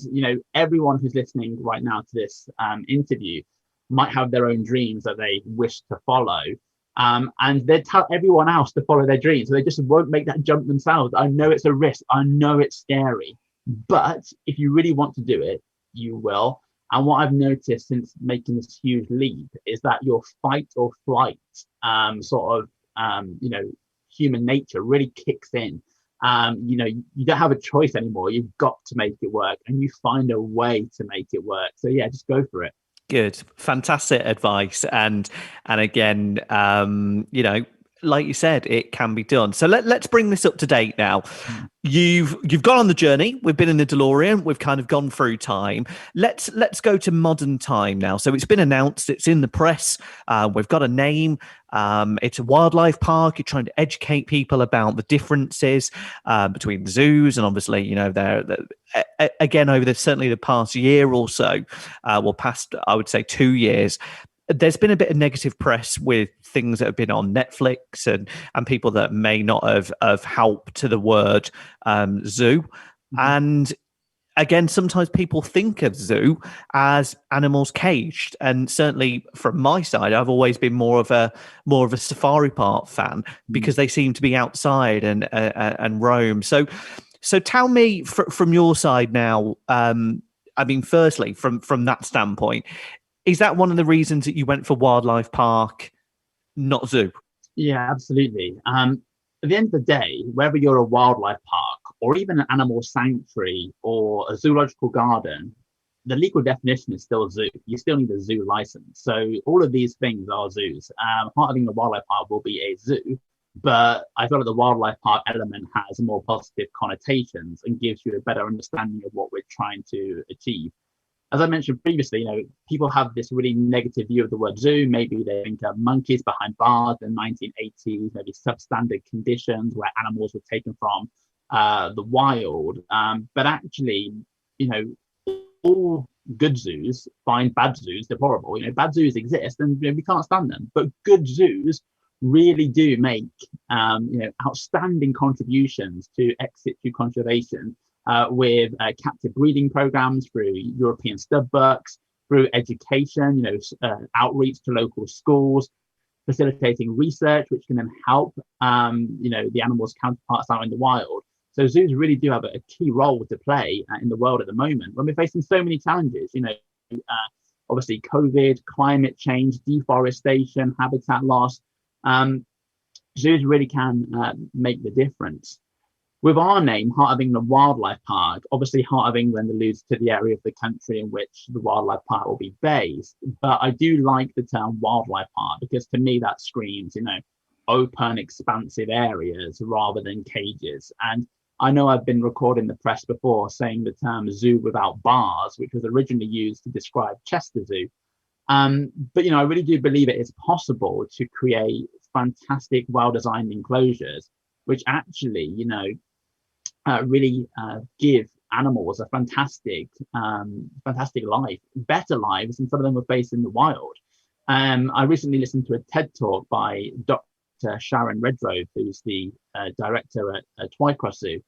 everyone who's listening right now to this interview might have their own dreams that they wish to follow. And they tell everyone else to follow their dreams. So they just won't make that jump themselves. I know it's a risk. I know it's scary. But if you really want to do it, you will. And what I've noticed since making this huge leap is that your fight or flight human nature really kicks in. You don't have a choice anymore. You've got to make it work, and you find a way to make it work. So yeah, just go for it. Good, fantastic advice. And again, like you said, it can be done. So let's bring this up to date now. You've gone on the journey. We've been in the DeLorean. We've kind of gone through time. Let's go to modern time now. So it's been announced. It's in the press. We've got a name. It's a wildlife park. You're trying to educate people about the differences between zoos, and obviously, you know, again over certainly the past year or so, past, I would say, 2 years. There's been a bit of negative press with things that have been on Netflix and people that may not have helped to the word zoo. And again, sometimes people think of zoo as animals caged, and certainly from my side, I've always been more of a safari park fan because they seem to be outside and roam. So tell me from your side now. I mean, firstly, from that standpoint, is that one of the reasons that you went for wildlife park, not zoo? Yeah, absolutely. At the end of the day, whether you're a wildlife park or even an animal sanctuary or a zoological garden, the legal definition is still a zoo. You still need a zoo license. So all of these things are zoos. Heart of England Wildlife Park will be a zoo, but I feel like the wildlife park element has more positive connotations and gives you a better understanding of what we're trying to achieve. As I mentioned previously, you know, people have this really negative view of the word zoo. Maybe they think of monkeys behind bars in the 1980s, maybe substandard conditions where animals were taken from the wild. But actually, you know, all good zoos find bad zoos deplorable. You know, bad zoos exist and, you know, we can't stand them. But good zoos really do make, you know, outstanding contributions to ex situ conservation. With captive breeding programs, through European stud books, through education, you know, outreach to local schools, facilitating research, which can then help, you know, the animals' counterparts out in the wild. So zoos really do have a key role to play in the world at the moment when we're facing so many challenges. You know, obviously COVID, climate change, deforestation, habitat loss. Zoos really can make the difference. With our name, Heart of England Wildlife Park, obviously Heart of England alludes to the area of the country in which the wildlife park will be based. But I do like the term wildlife park because to me that screams, you know, open, expansive areas rather than cages. And I know I've been recording the press before saying the term zoo without bars, which was originally used to describe Chester Zoo. But, you know, I really do believe it is possible to create fantastic, well-designed enclosures, which actually, you know, really give animals a fantastic life, better lives than some of them were faced in the wild. I recently listened to a TED talk by Dr. Sharon Redgrove, who's the director at Twycross Zoo,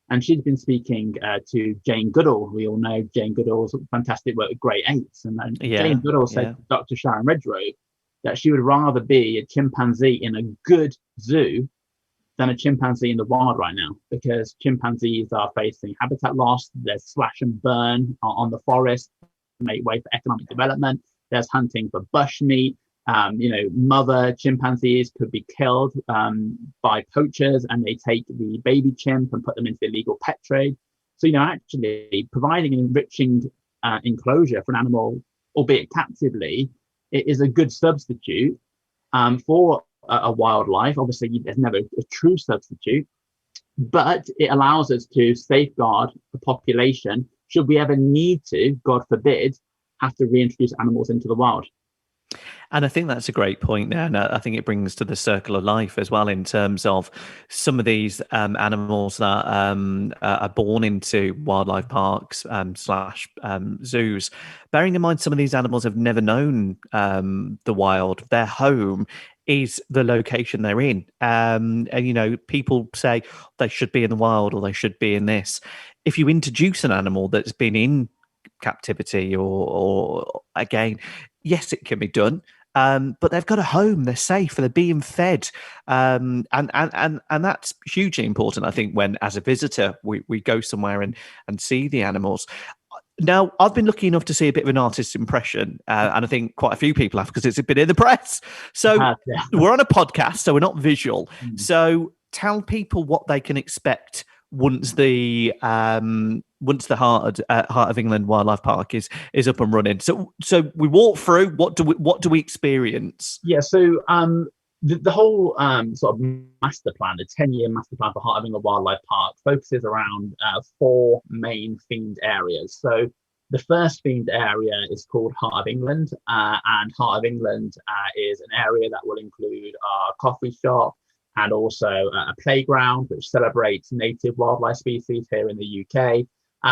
and she's been speaking to Jane Goodall. We all know Jane Goodall's fantastic work with Great Apes, and Jane Goodall said to Dr. Sharon Redgrove that she would rather be a chimpanzee in a good zoo than a chimpanzee in the wild right now, because chimpanzees are facing habitat loss. There's slash and burn on the forest to make way for economic development. There's hunting for bushmeat. You know, mother chimpanzees could be killed by poachers, and they take the baby chimp and put them into the illegal pet trade. So, you know, actually providing an enriching enclosure for an animal, albeit captively, it is a good substitute for a wildlife. Obviously, there's never a true substitute, but it allows us to safeguard the population should we ever need to, God forbid, have to reintroduce animals into the wild. And I think that's a great point there. And I think it brings to the circle of life as well, in terms of some of these animals that are born into wildlife parks / zoos. Bearing in mind, some of these animals have never known the wild. Their home is the location they're in. And, you know, people say they should be in the wild or they should be in this. If you introduce an animal that's been in captivity or again, yes, it can be done. But they've got a home, they're safe, they're being fed. And that's hugely important, I think, when as a visitor, we go somewhere and see the animals. Now, I've been lucky enough to see a bit of an artist's impression, and I think quite a few people have, because it's been in the press. So we're on a podcast, so we're not visual. So tell people what they can expect once the Heart of England Wildlife Park is up and running. So we walk through. What do we experience? Yeah. So the whole sort of master plan, the 10-year master plan for Heart of England Wildlife Park, focuses around 4 main themed areas. So the first themed area is called Heart of England, and Heart of England is an area that will include a coffee shop and also a playground which celebrates native wildlife species here in the UK.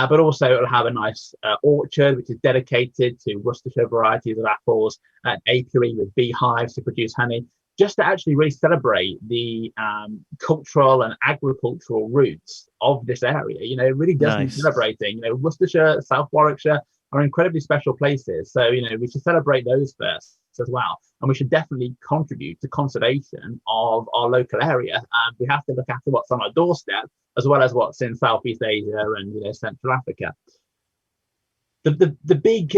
But also it'll have a nice orchard which is dedicated to Worcestershire varieties of apples, an apiary with beehives to produce honey, just to actually really celebrate the cultural and agricultural roots of this area. You know, it really does need celebrating. You know, Worcestershire, South Warwickshire are incredibly special places. So, you know, we should celebrate those first as well. And we should definitely contribute to conservation of our local area. We have to look after what's on our doorstep, as well as what's in Southeast Asia and, you know, Central Africa. The big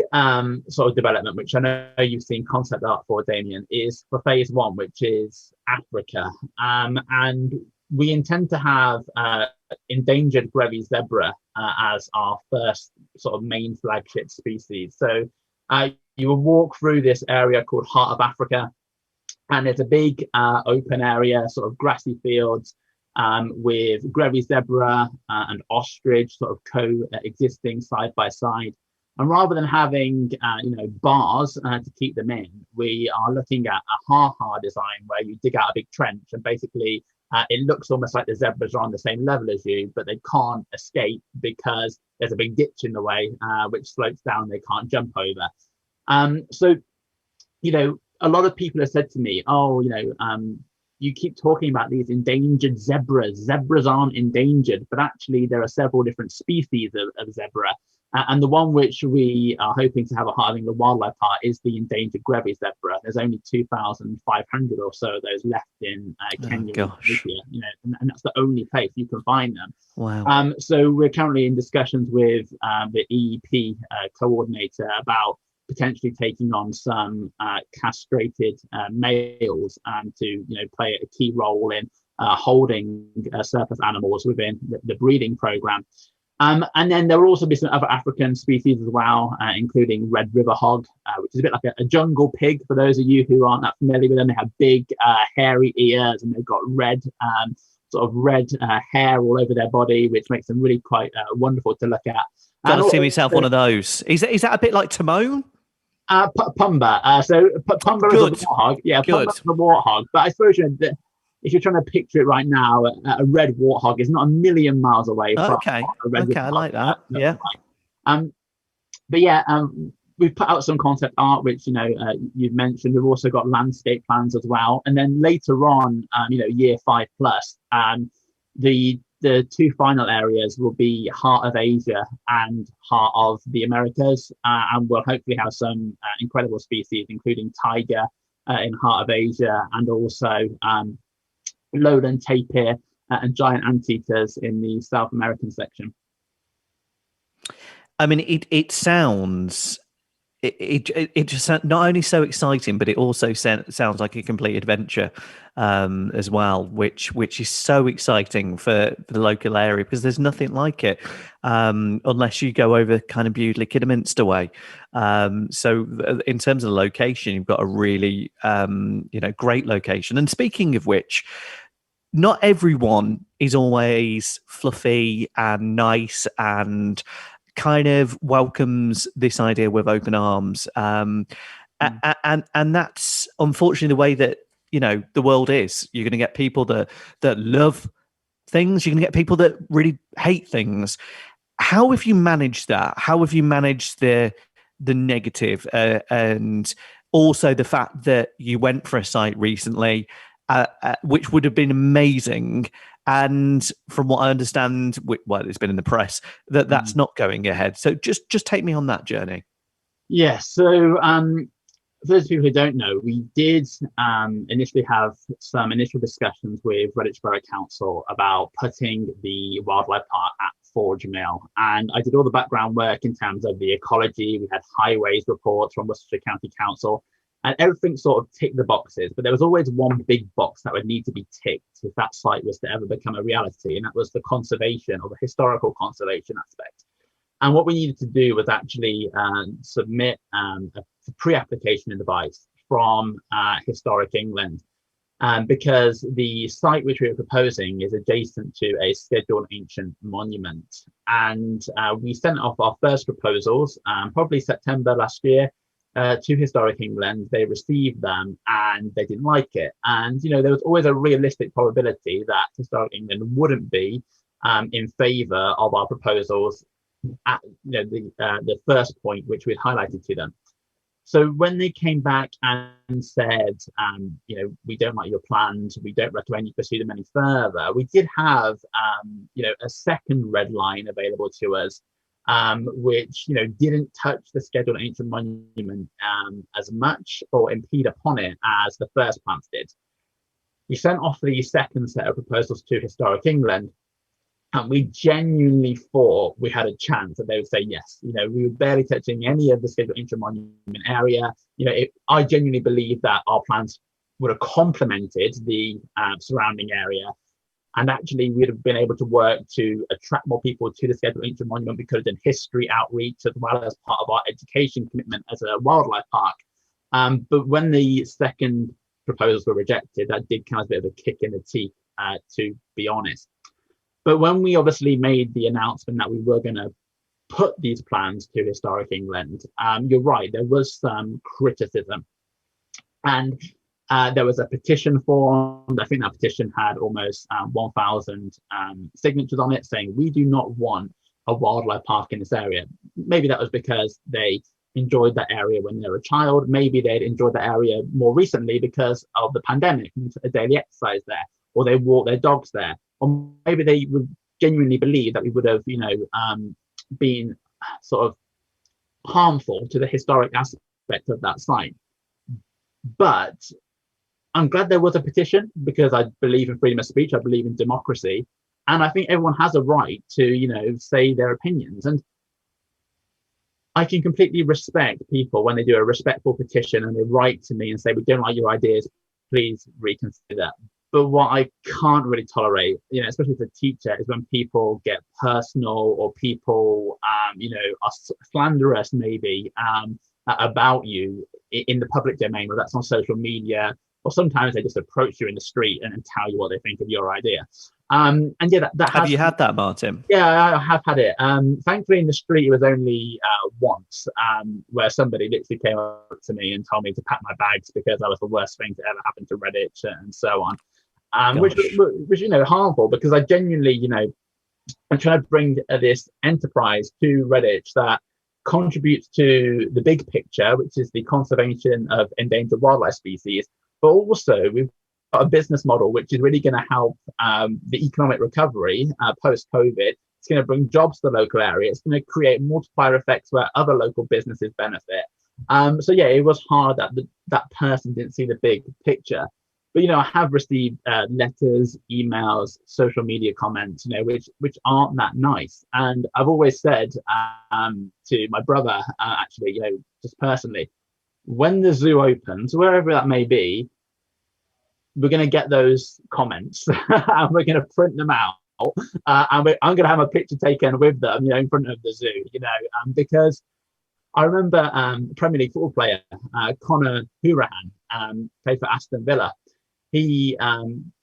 sort of development, which I know you've seen concept art for, Damien, is for phase 1, which is Africa. And we intend to have endangered Grevy's zebra as our first sort of main flagship species. So you will walk through this area called Heart of Africa, and there's a big open area, sort of grassy fields, with Grevy's zebra and ostrich sort of coexisting side by side. And rather than having, you know, bars to keep them in, we are looking at a ha-ha design where you dig out a big trench and basically it looks almost like the zebras are on the same level as you, but they can't escape because there's a big ditch in the way, which slopes down, they can't jump over. So, you know, a lot of people have said to me, oh, you know, you keep talking about these endangered zebras. Zebras aren't endangered, but actually there are several different species of zebra. And the one which we are hoping to have a Heart of England Wildlife Park is the endangered Grevy zebra. There's only 2,500 or so of those left in Kenya, Ethiopia, you know, and that's the only place you can find them. Wow. So we're currently in discussions with the EEP coordinator about potentially taking on some castrated males to, you know, play a key role in holding surplus animals within the breeding program. And then there will also be some other African species as well, including red river hog, which is a bit like a jungle pig. For those of you who aren't that familiar with them, they have big hairy ears and they've got red hair all over their body, which makes them really quite wonderful to look at. Gotta see myself one of those. Is that a bit like Timon? Pumba. So Pumba is a warthog. Yeah, Pumba is a warthog. But I suppose, you know, if you're trying to picture it right now, a red warthog is not a million miles away from a red warthog. I like that. Yeah. But yeah, we've put out some concept art, which, you know, you've mentioned. We've also got landscape plans as well. And then later on, you know, year 5 plus, the 2 final areas will be Heart of Asia and Heart of the Americas. And we'll hopefully have some incredible species, including tiger in Heart of Asia, and also lowland tapir and giant anteaters in the South American section. I mean, it sounds, it just not only so exciting, but it also sounds like a complete adventure as well, which is so exciting for the local area, because there's nothing like it unless you go over kind of Bewdley, Kidderminster way. So in terms of the location, you've got a really you know, great location. And speaking of which, not everyone is always fluffy and nice and kind of welcomes this idea with open arms. And that's unfortunately the way that, you know, the world is. You're going to get people that love things. You're going to get people that really hate things. How have you managed that? How have you managed the negative, and also the fact that you went for a site recently, which would have been amazing, and from what I understand, well, it's been in the press that's not going ahead. So just take me on that journey. Yeah. So for those people who don't know, we did initially have some initial discussions with Redditch Borough Council about putting the wildlife park at Forge Mill, and I did all the background work in terms of the ecology. We had highways reports from Worcestershire County Council, and everything sort of ticked the boxes, but there was always one big box that would need to be ticked if that site was to ever become a reality, and that was the conservation, or the historical conservation aspect. And what we needed to do was actually submit a pre-application advice from Historic England. because the site which we were proposing is adjacent to a scheduled ancient monument. And we sent off our first proposals, probably September last year, to Historic England. They received them and they didn't like it. And, you know, there was always a realistic probability that Historic England wouldn't be in favour of our proposals at, you know, the first point which we'd highlighted to them. So when they came back and said, you know, we don't like your plans, we don't recommend you pursue them any further, we did have, you know, a second red line available to us, which, you know, didn't touch the scheduled ancient monument as much or impede upon it as the first plans did. We sent off the second set of proposals to Historic England, and we genuinely thought we had a chance that they would say yes. You know, we were barely touching any of the scheduled ancient monument area. You know, I genuinely believe that our plans would have complemented the surrounding area. And actually, we'd have been able to work to attract more people to the scheduled ancient monument. We could have done history outreach as well as part of our education commitment as a wildlife park. But when the second proposals were rejected, that did come as a bit of a kick in the teeth, to be honest. But when we obviously made the announcement that we were going to put these plans to Historic England, you're right, there was some criticism. And there was a petition formed. I think that petition had almost 1,000 signatures on it saying, we do not want a wildlife park in this area. Maybe that was because they enjoyed that area when they were a child. Maybe they'd enjoyed that area more recently because of the pandemic and a daily exercise there, or they walk their dogs there. Or maybe they would genuinely believe that we would have, you know, been sort of harmful to the historic aspect of that site. But I'm glad there was a petition, because I believe in freedom of speech, I believe in democracy, and I think everyone has a right to, you know, say their opinions. And I can completely respect people when they do a respectful petition and they write to me and say, we don't like your ideas, please reconsider. But what I can't really tolerate, you know, especially as a teacher, is when people get personal, or people, you know, are slanderous maybe about you in the public domain, whether that's on social media, or sometimes they just approach you in the street and tell you what they think of your idea. And yeah, that have you had that, Martin? Yeah, I have had it. Thankfully, in the street, it was only once, where somebody literally came up to me and told me to pack my bags because that was the worst thing to ever happen to Reddit and so on. Which you know, harmful, because I genuinely, you know, I'm trying to bring this enterprise to Reddit that contributes to the big picture, which is the conservation of endangered wildlife species. But also, we've got a business model which is really going to help the economic recovery post-COVID. It's going to bring jobs to the local area. It's going to create multiplier effects where other local businesses benefit. So yeah, it was hard that that person didn't see the big picture. But, you know, I have received letters, emails, social media comments, you know, which aren't that nice. And I've always said to my brother, actually, you know, just personally, when the zoo opens, wherever that may be, we're going to get those comments and we're going to print them out. I'm going to have a picture taken with them, you know, in front of the zoo, you know, because I remember Premier League football player Conor Hourihane, played for Aston Villa. He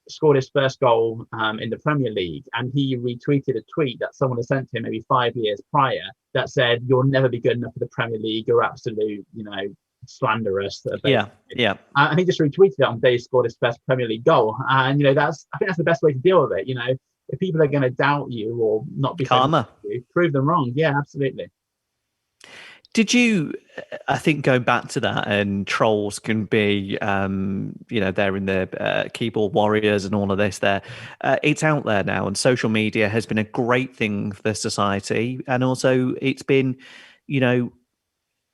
scored his first goal in the Premier League, and he retweeted a tweet that someone had sent to him maybe 5 years prior that said, "You'll never be good enough for the Premier League. You're absolute, you know, slanderous." Yeah. And he just retweeted it on the day he scored his first Premier League goal. And, you know, I think that's the best way to deal with it. You know, if people are going to doubt you or not be karma, prove them wrong. Yeah, absolutely. Did you, I think going back to that, and trolls can be, you know, they're in the keyboard warriors and all of this there. It's out there now, and social media has been a great thing for society. And also it's been, you know,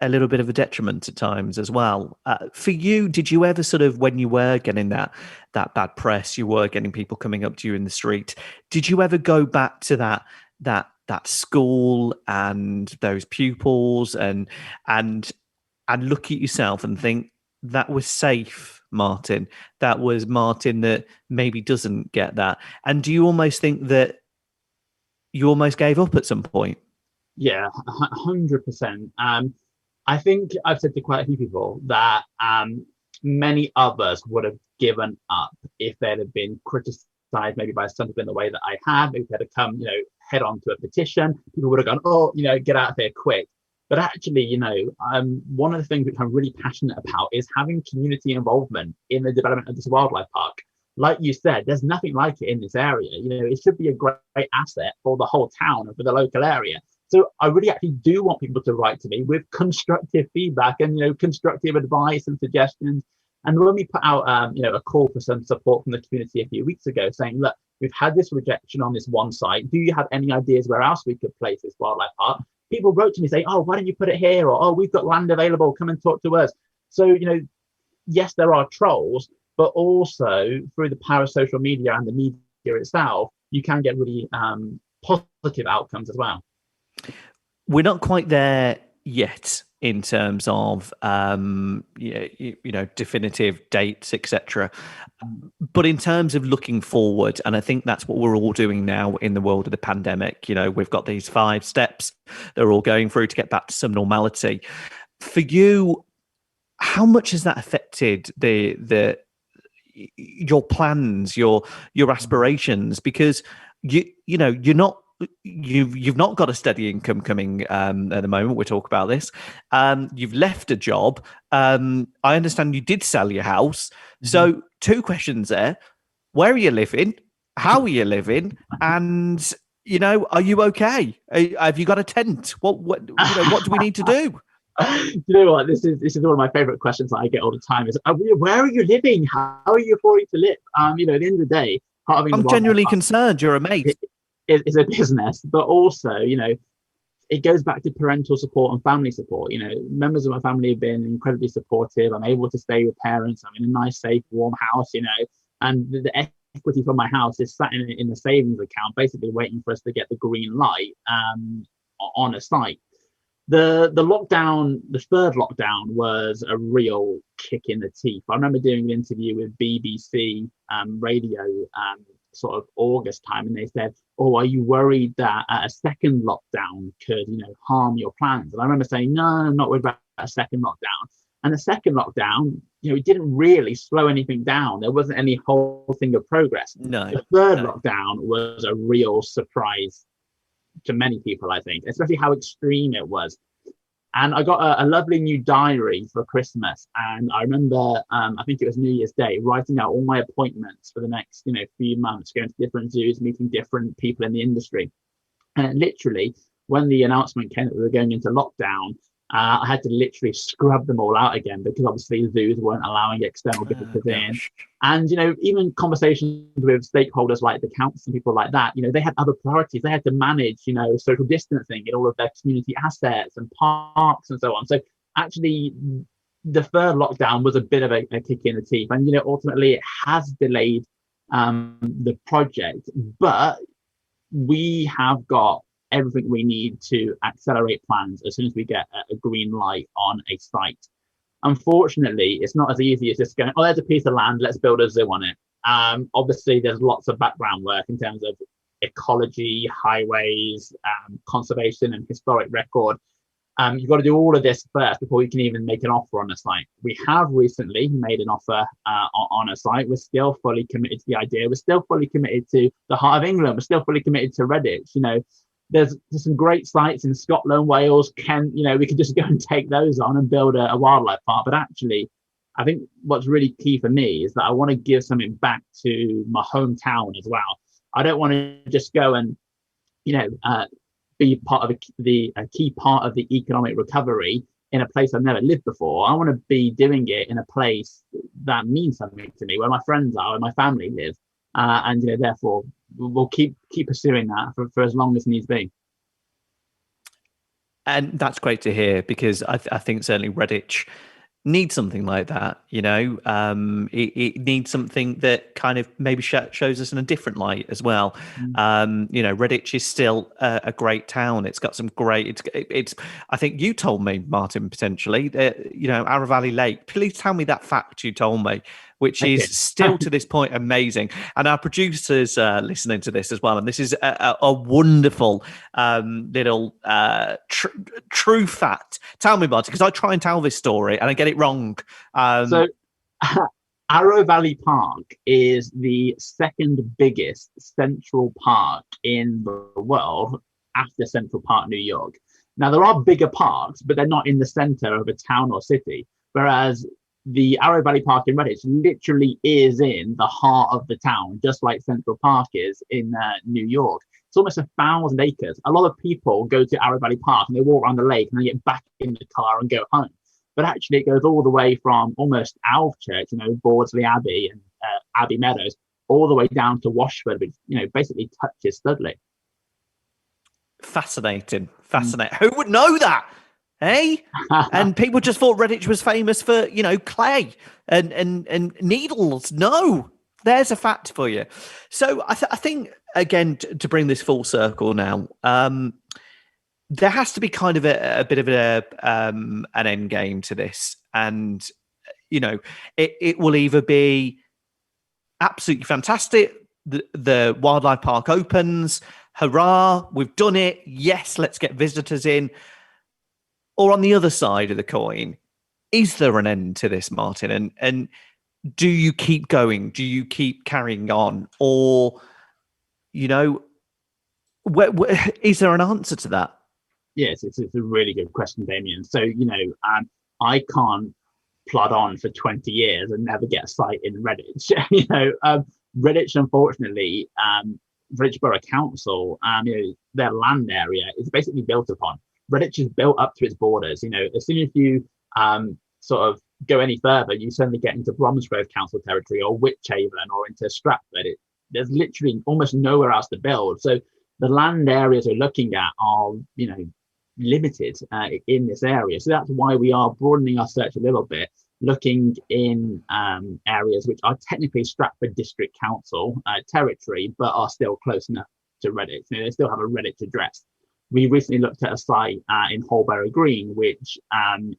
a little bit of a detriment at times as well. For you, did you ever sort of, when you were getting that bad press, you were getting people coming up to you in the street, did you ever go back to that school and those pupils and look at yourself and think, that was safe, Martin? That was Martin that maybe doesn't get that? And do you almost think that you almost gave up at some point? Yeah, 100%. I think I've said to quite a few people that many others would have given up if they'd have been criticized maybe by some people in the way that I have. If they'd have come, head on to a petition, people would have gone, oh, get out of here quick. But actually, one of the things which I'm really passionate about is having community involvement in the development of this wildlife park. Like you said, there's nothing like it in this area. It should be a great asset for the whole town and for the local area. So I really actually do want people to write to me with constructive feedback and, constructive advice and suggestions. And when we put out, a call for some support from the community a few weeks ago saying, look, we've had this rejection on this one site. Do you have any ideas where else we could place this wildlife park? People wrote to me saying, oh, why don't you put it here? Or, oh, we've got land available. Come and talk to us. So, yes, there are trolls, but also through the power of social media and the media itself, you can get really positive outcomes as well. We're not quite there yet in terms of definitive dates, etc. But in terms of looking forward, and I think that's what we're all doing now in the world of the pandemic. We've got these 5 steps they're all going through to get back to some normality. For you, how much has that affected your plans, your aspirations? Because you've not got a steady income coming at the moment. We'll talk about this. You've left a job. I understand you did sell your house. Mm-hmm. So 2 questions there. Where are you living? How are you living? And, are you okay? Have you got a tent? What do we need to do? You know what? This is one of my favorite questions that I get all the time is, where are you living? How are you affording to live? At the end of the day, I'm genuinely concerned. You're a mate. It's a business, but also, it goes back to parental support and family support. Members of my family have been incredibly supportive. I'm able to stay with parents. I'm in a nice, safe, warm house, and the equity from my house is sat in the savings account, basically waiting for us to get the green light on a site. The lockdown, the 3rd lockdown, was a real kick in the teeth. I remember doing an interview with BBC radio sort of August time, and they said, oh, are you worried that a second lockdown could harm your plans? And I remember saying, no, I'm not worried about a second lockdown. And the second lockdown, it didn't really slow anything down. There wasn't any whole thing of progress. No. The 3rd lockdown was a real surprise to many people, I think, especially how extreme it was. And I got a lovely new diary for Christmas. And I remember, I think it was New Year's Day, writing out all my appointments for the next, few months, going to different zoos, meeting different people in the industry. And literally, when the announcement came that we were going into lockdown, I had to literally scrub them all out again because obviously zoos weren't allowing external visitors in. And, even conversations with stakeholders like the council and people like that, they had other priorities. They had to manage, social distancing in all of their community assets and parks and so on. So actually, the 3rd lockdown was a bit of a kick in the teeth. And, ultimately it has delayed the project, but we have got everything we need to accelerate plans as soon as we get a green light on a site. Unfortunately, it's not as easy as just going, oh, there's a piece of land, let's build a zoo on it. Obviously, there's lots of background work in terms of ecology, highways, conservation and historic record. You've got to do all of this first before you can even make an offer on a site. We have recently made an offer on a site. We're still fully committed to the idea. We're still fully committed to the heart of England. We're still fully committed to Redditch. There's some great sites in Scotland, Wales, Kent. We could just go and take those on and build a wildlife park. But actually, I think what's really key for me is that I want to give something back to my hometown as well. I don't want to just go and, be part of a key part of the economic recovery in a place I've never lived before. I want to be doing it in a place that means something to me, where my friends are, where my family live. And therefore we'll keep pursuing that for as long as needs be. And that's great to hear, because I think certainly Redditch needs something like that. It needs something that kind of maybe shows us in a different light as well. Redditch is still a great town. It's got some great. It's. I think you told me, Martin, potentially. Arrow Valley Lake. Please tell me that fact you told me, which is still to this point amazing. And our producers listening to this as well. And this is a wonderful little true fact. Tell me, Martin, because I try and tell this story and I get it wrong. So Arrow Valley Park is the second biggest central park in the world after Central Park, New York. Now, there are bigger parks, but they're not in the center of a town or city, whereas the Arrow Valley Park in Redditch literally is in the heart of the town, just like Central Park is in New York. It's almost 1,000 acres. A lot of people go to Arrow Valley Park and they walk around the lake and they get back in the car and go home. But actually, it goes all the way from almost Alvechurch, Bawdsley Abbey and Abbey Meadows, all the way down to Washford, which basically touches Studley. Fascinating. Who would know that? Hey, and people just thought Redditch was famous for clay and needles. No, there's a fact for you. So I think again to bring this full circle now, there has to be kind of a bit of an end game to this, and it will either be absolutely fantastic. The wildlife park opens, hurrah, we've done it. Yes, let's get visitors in. Or on the other side of the coin, is there an end to this, Martin? And do you keep going? Do you keep carrying on? Or, is there an answer to that? Yes, it's a really good question, Damien. So, I can't plod on for 20 years and never get a site in Redditch. Redditch, unfortunately, Redditch Borough Council, their land area is basically built upon. Redditch is built up to its borders. As soon as you sort of go any further, you suddenly get into Bromsgrove Council territory or Wychavon or into Stratford. There's literally almost nowhere else to build. So the land areas we're looking at are, limited in this area. So that's why we are broadening our search a little bit, looking in areas which are technically Stratford District Council territory, but are still close enough to Redditch. They still have a Redditch address. We recently looked at a site in Holborough Green, which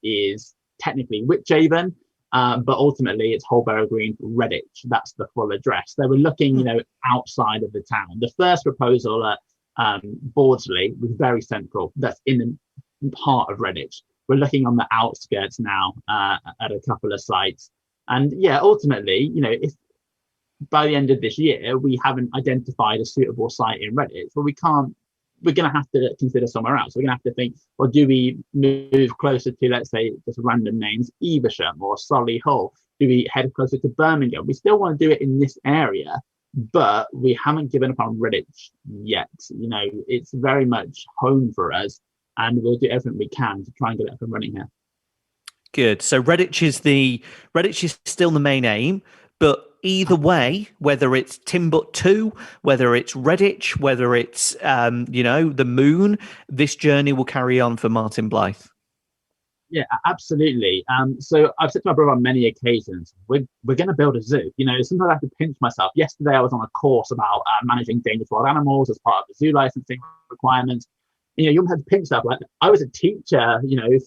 is technically Wychavon, but ultimately it's Holborough Green, Redditch. That's the full address. So we're looking, outside of the town. The first proposal at Bawdsley was very central. That's in the heart of Redditch. We're looking on the outskirts now at a couple of sites. And ultimately, if by the end of this year we haven't identified a suitable site in Redditch, well, we're going to have to consider somewhere else. We're going to have to think, well, do we move closer to, let's say, just random names, Evesham or Solihull? Do we head closer to Birmingham? We still want to do it in this area, but we haven't given up on Redditch yet. It's very much home for us, and we'll do everything we can to try and get it up and running here. Good. So Redditch is still the main aim, but either way, whether it's Timbuktu, whether it's Redditch, whether it's the moon, this journey will carry on for Martin Blythe. Yeah, absolutely. So I've said to my brother on many occasions, we're going to build a zoo. Sometimes I have to pinch myself. Yesterday, I was on a course about managing dangerous wild animals as part of the zoo licensing requirements. You have to pinch yourself. Like, I was a teacher,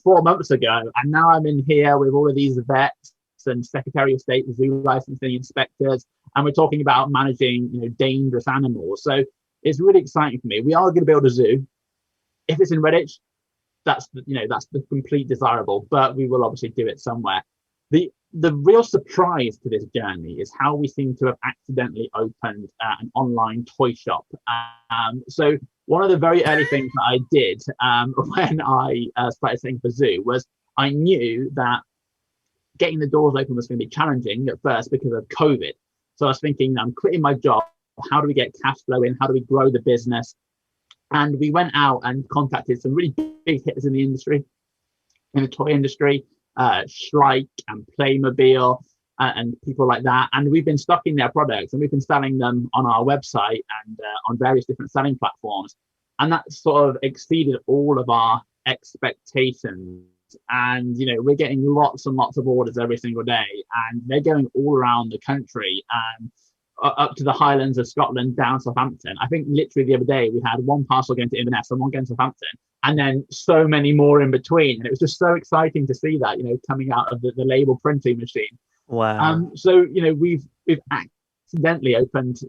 4 months ago, and now I'm in here with all of these vets and Secretary of State zoo licensing inspectors, and we're talking about managing dangerous animals. So it's really exciting for me. We are going to build a zoo. If it's in Redditch, that's the complete desirable, but we will obviously do it somewhere. The real surprise to this journey is how we seem to have accidentally opened an online toy shop. So one of the very early things that I did when I started setting for zoo was I knew that getting the doors open was going to be challenging at first because of COVID. So I was thinking, I'm quitting my job. How do we get cash flow in? How do we grow the business? And we went out and contacted some really big hitters in the industry, in the toy industry, Shrike and Playmobil and people like that. And we've been stocking their products and we've been selling them on our website and on various different selling platforms. And that sort of exceeded all of our expectations. And we're getting lots and lots of orders every single day, and they're going all around the country and up to the Highlands of Scotland, down Southampton. I think literally the other day we had one parcel going to Inverness and one going to Southampton, and then so many more in between. And it was just so exciting to see that coming out of the label printing machine. Wow. So we've accidentally opened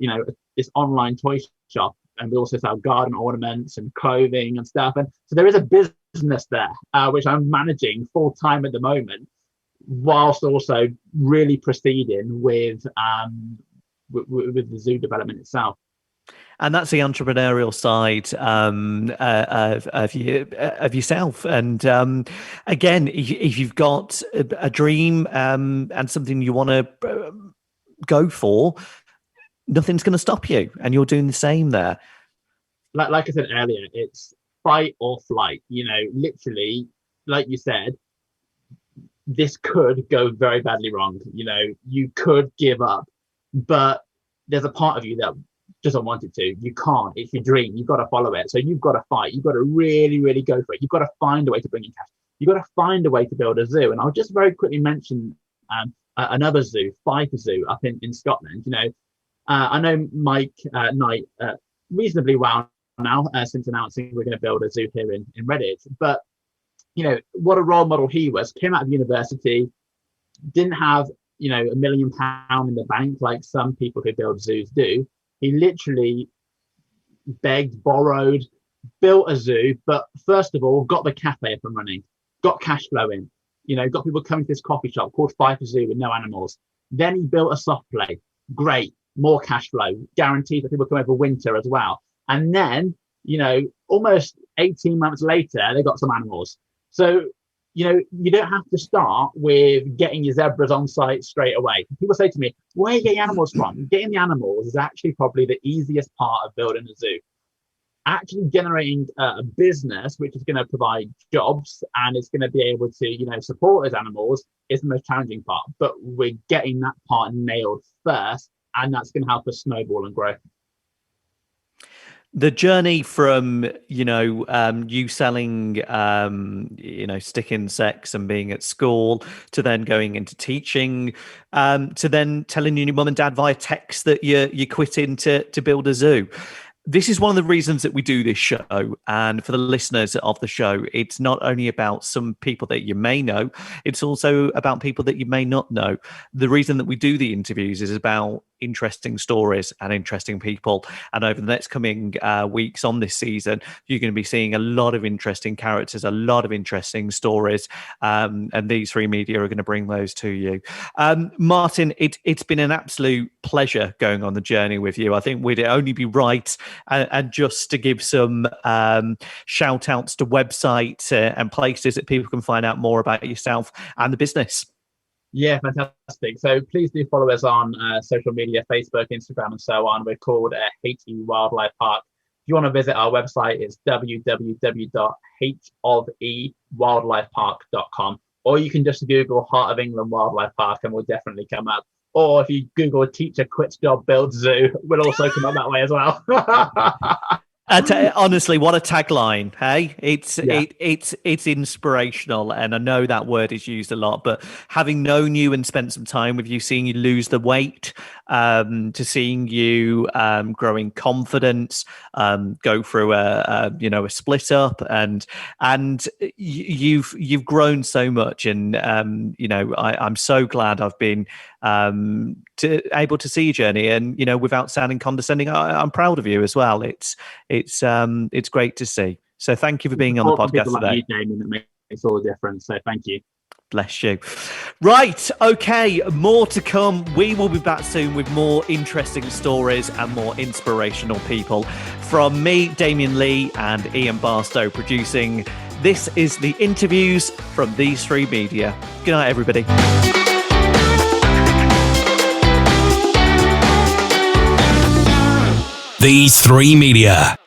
this online toy shop, and we also sell garden ornaments and clothing and stuff. And so there is a business there, which I'm managing full time at the moment. whilst also really proceeding with the zoo development itself. And that's the entrepreneurial side of yourself. And again, if you've got a dream and something you want to go for, nothing's going to stop you. And you're doing the same there. Like I said earlier, it's fight or flight. Literally, like you said, this could go very badly wrong. You could give up, but there's a part of you that doesn't want it to. You can't. It's your dream. You've got to follow it. So you've got to fight. You've got to really, really go for it. You've got to find a way to bring in cash. You've got to find a way to build a zoo. And I'll just very quickly mention another zoo, Fife Zoo, up in Scotland. I know Mike Knight reasonably well now since announcing we're going to build a zoo here in Redditch. But what a role model he was. Came out of university, didn't have £1 million in the bank like some people who build zoos do. He literally begged, borrowed, built a zoo, but first of all got the cafe up and running, got cash flowing, got people coming to this coffee shop called Fife Zoo with no animals. Then he built a soft play. Great, more cash flow, guaranteed that people come over winter as well. And then, almost 18 months later, they got some animals. So, you don't have to start with getting your zebras on site straight away. People say to me, where are you getting animals from? Getting the animals is actually probably the easiest part of building a zoo. Actually generating a business which is going to provide jobs and it's going to be able to, support those animals is the most challenging part. But we're getting that part nailed first, and that's going to help us snowball and grow. The journey from, you selling, stick insects and being at school to then going into teaching, to then telling your mum and dad via text that you're quitting to build a zoo. This is one of the reasons that we do this show. And for the listeners of the show, it's not only about some people that you may know, it's also about people that you may not know. The reason that we do the interviews is about interesting stories and interesting people. And over the next coming weeks on this season, you're going to be seeing a lot of interesting characters, a lot of interesting stories. And these three media are going to bring those to you. Martin, it's been an absolute pleasure going on the journey with you. I think we'd only be right and just to give some shout outs to websites and places that people can find out more about yourself and the business. Yeah, fantastic. So please do follow us on social media, Facebook, Instagram, and so on. We're called Haiti Wildlife Park. If you want to visit our website, it's www.hofewildlifepark.com. Or you can just Google Heart of England Wildlife Park and we'll definitely come up. Or if you Google teacher quits job builds zoo, we'll also come up that way as well. Honestly, what a tagline! Hey, it's inspirational, and I know that word is used a lot. But having known you and spent some time with you, seeing you lose the weight, to seeing you growing confidence, go through a split up, and you've grown so much, and I'm so glad I've been able to see your journey, and without sounding condescending, I'm proud of you as well. It's great to see. So thank you for being on the podcast today. Like you, Damien, that makes all the difference. So thank you. Bless you. Right. Okay. More to come. We will be back soon with more interesting stories and more inspirational people. From me, Damien Lee, and Ian Barstow producing. This is the interviews from These Three Media. Good night, everybody. These Three Media.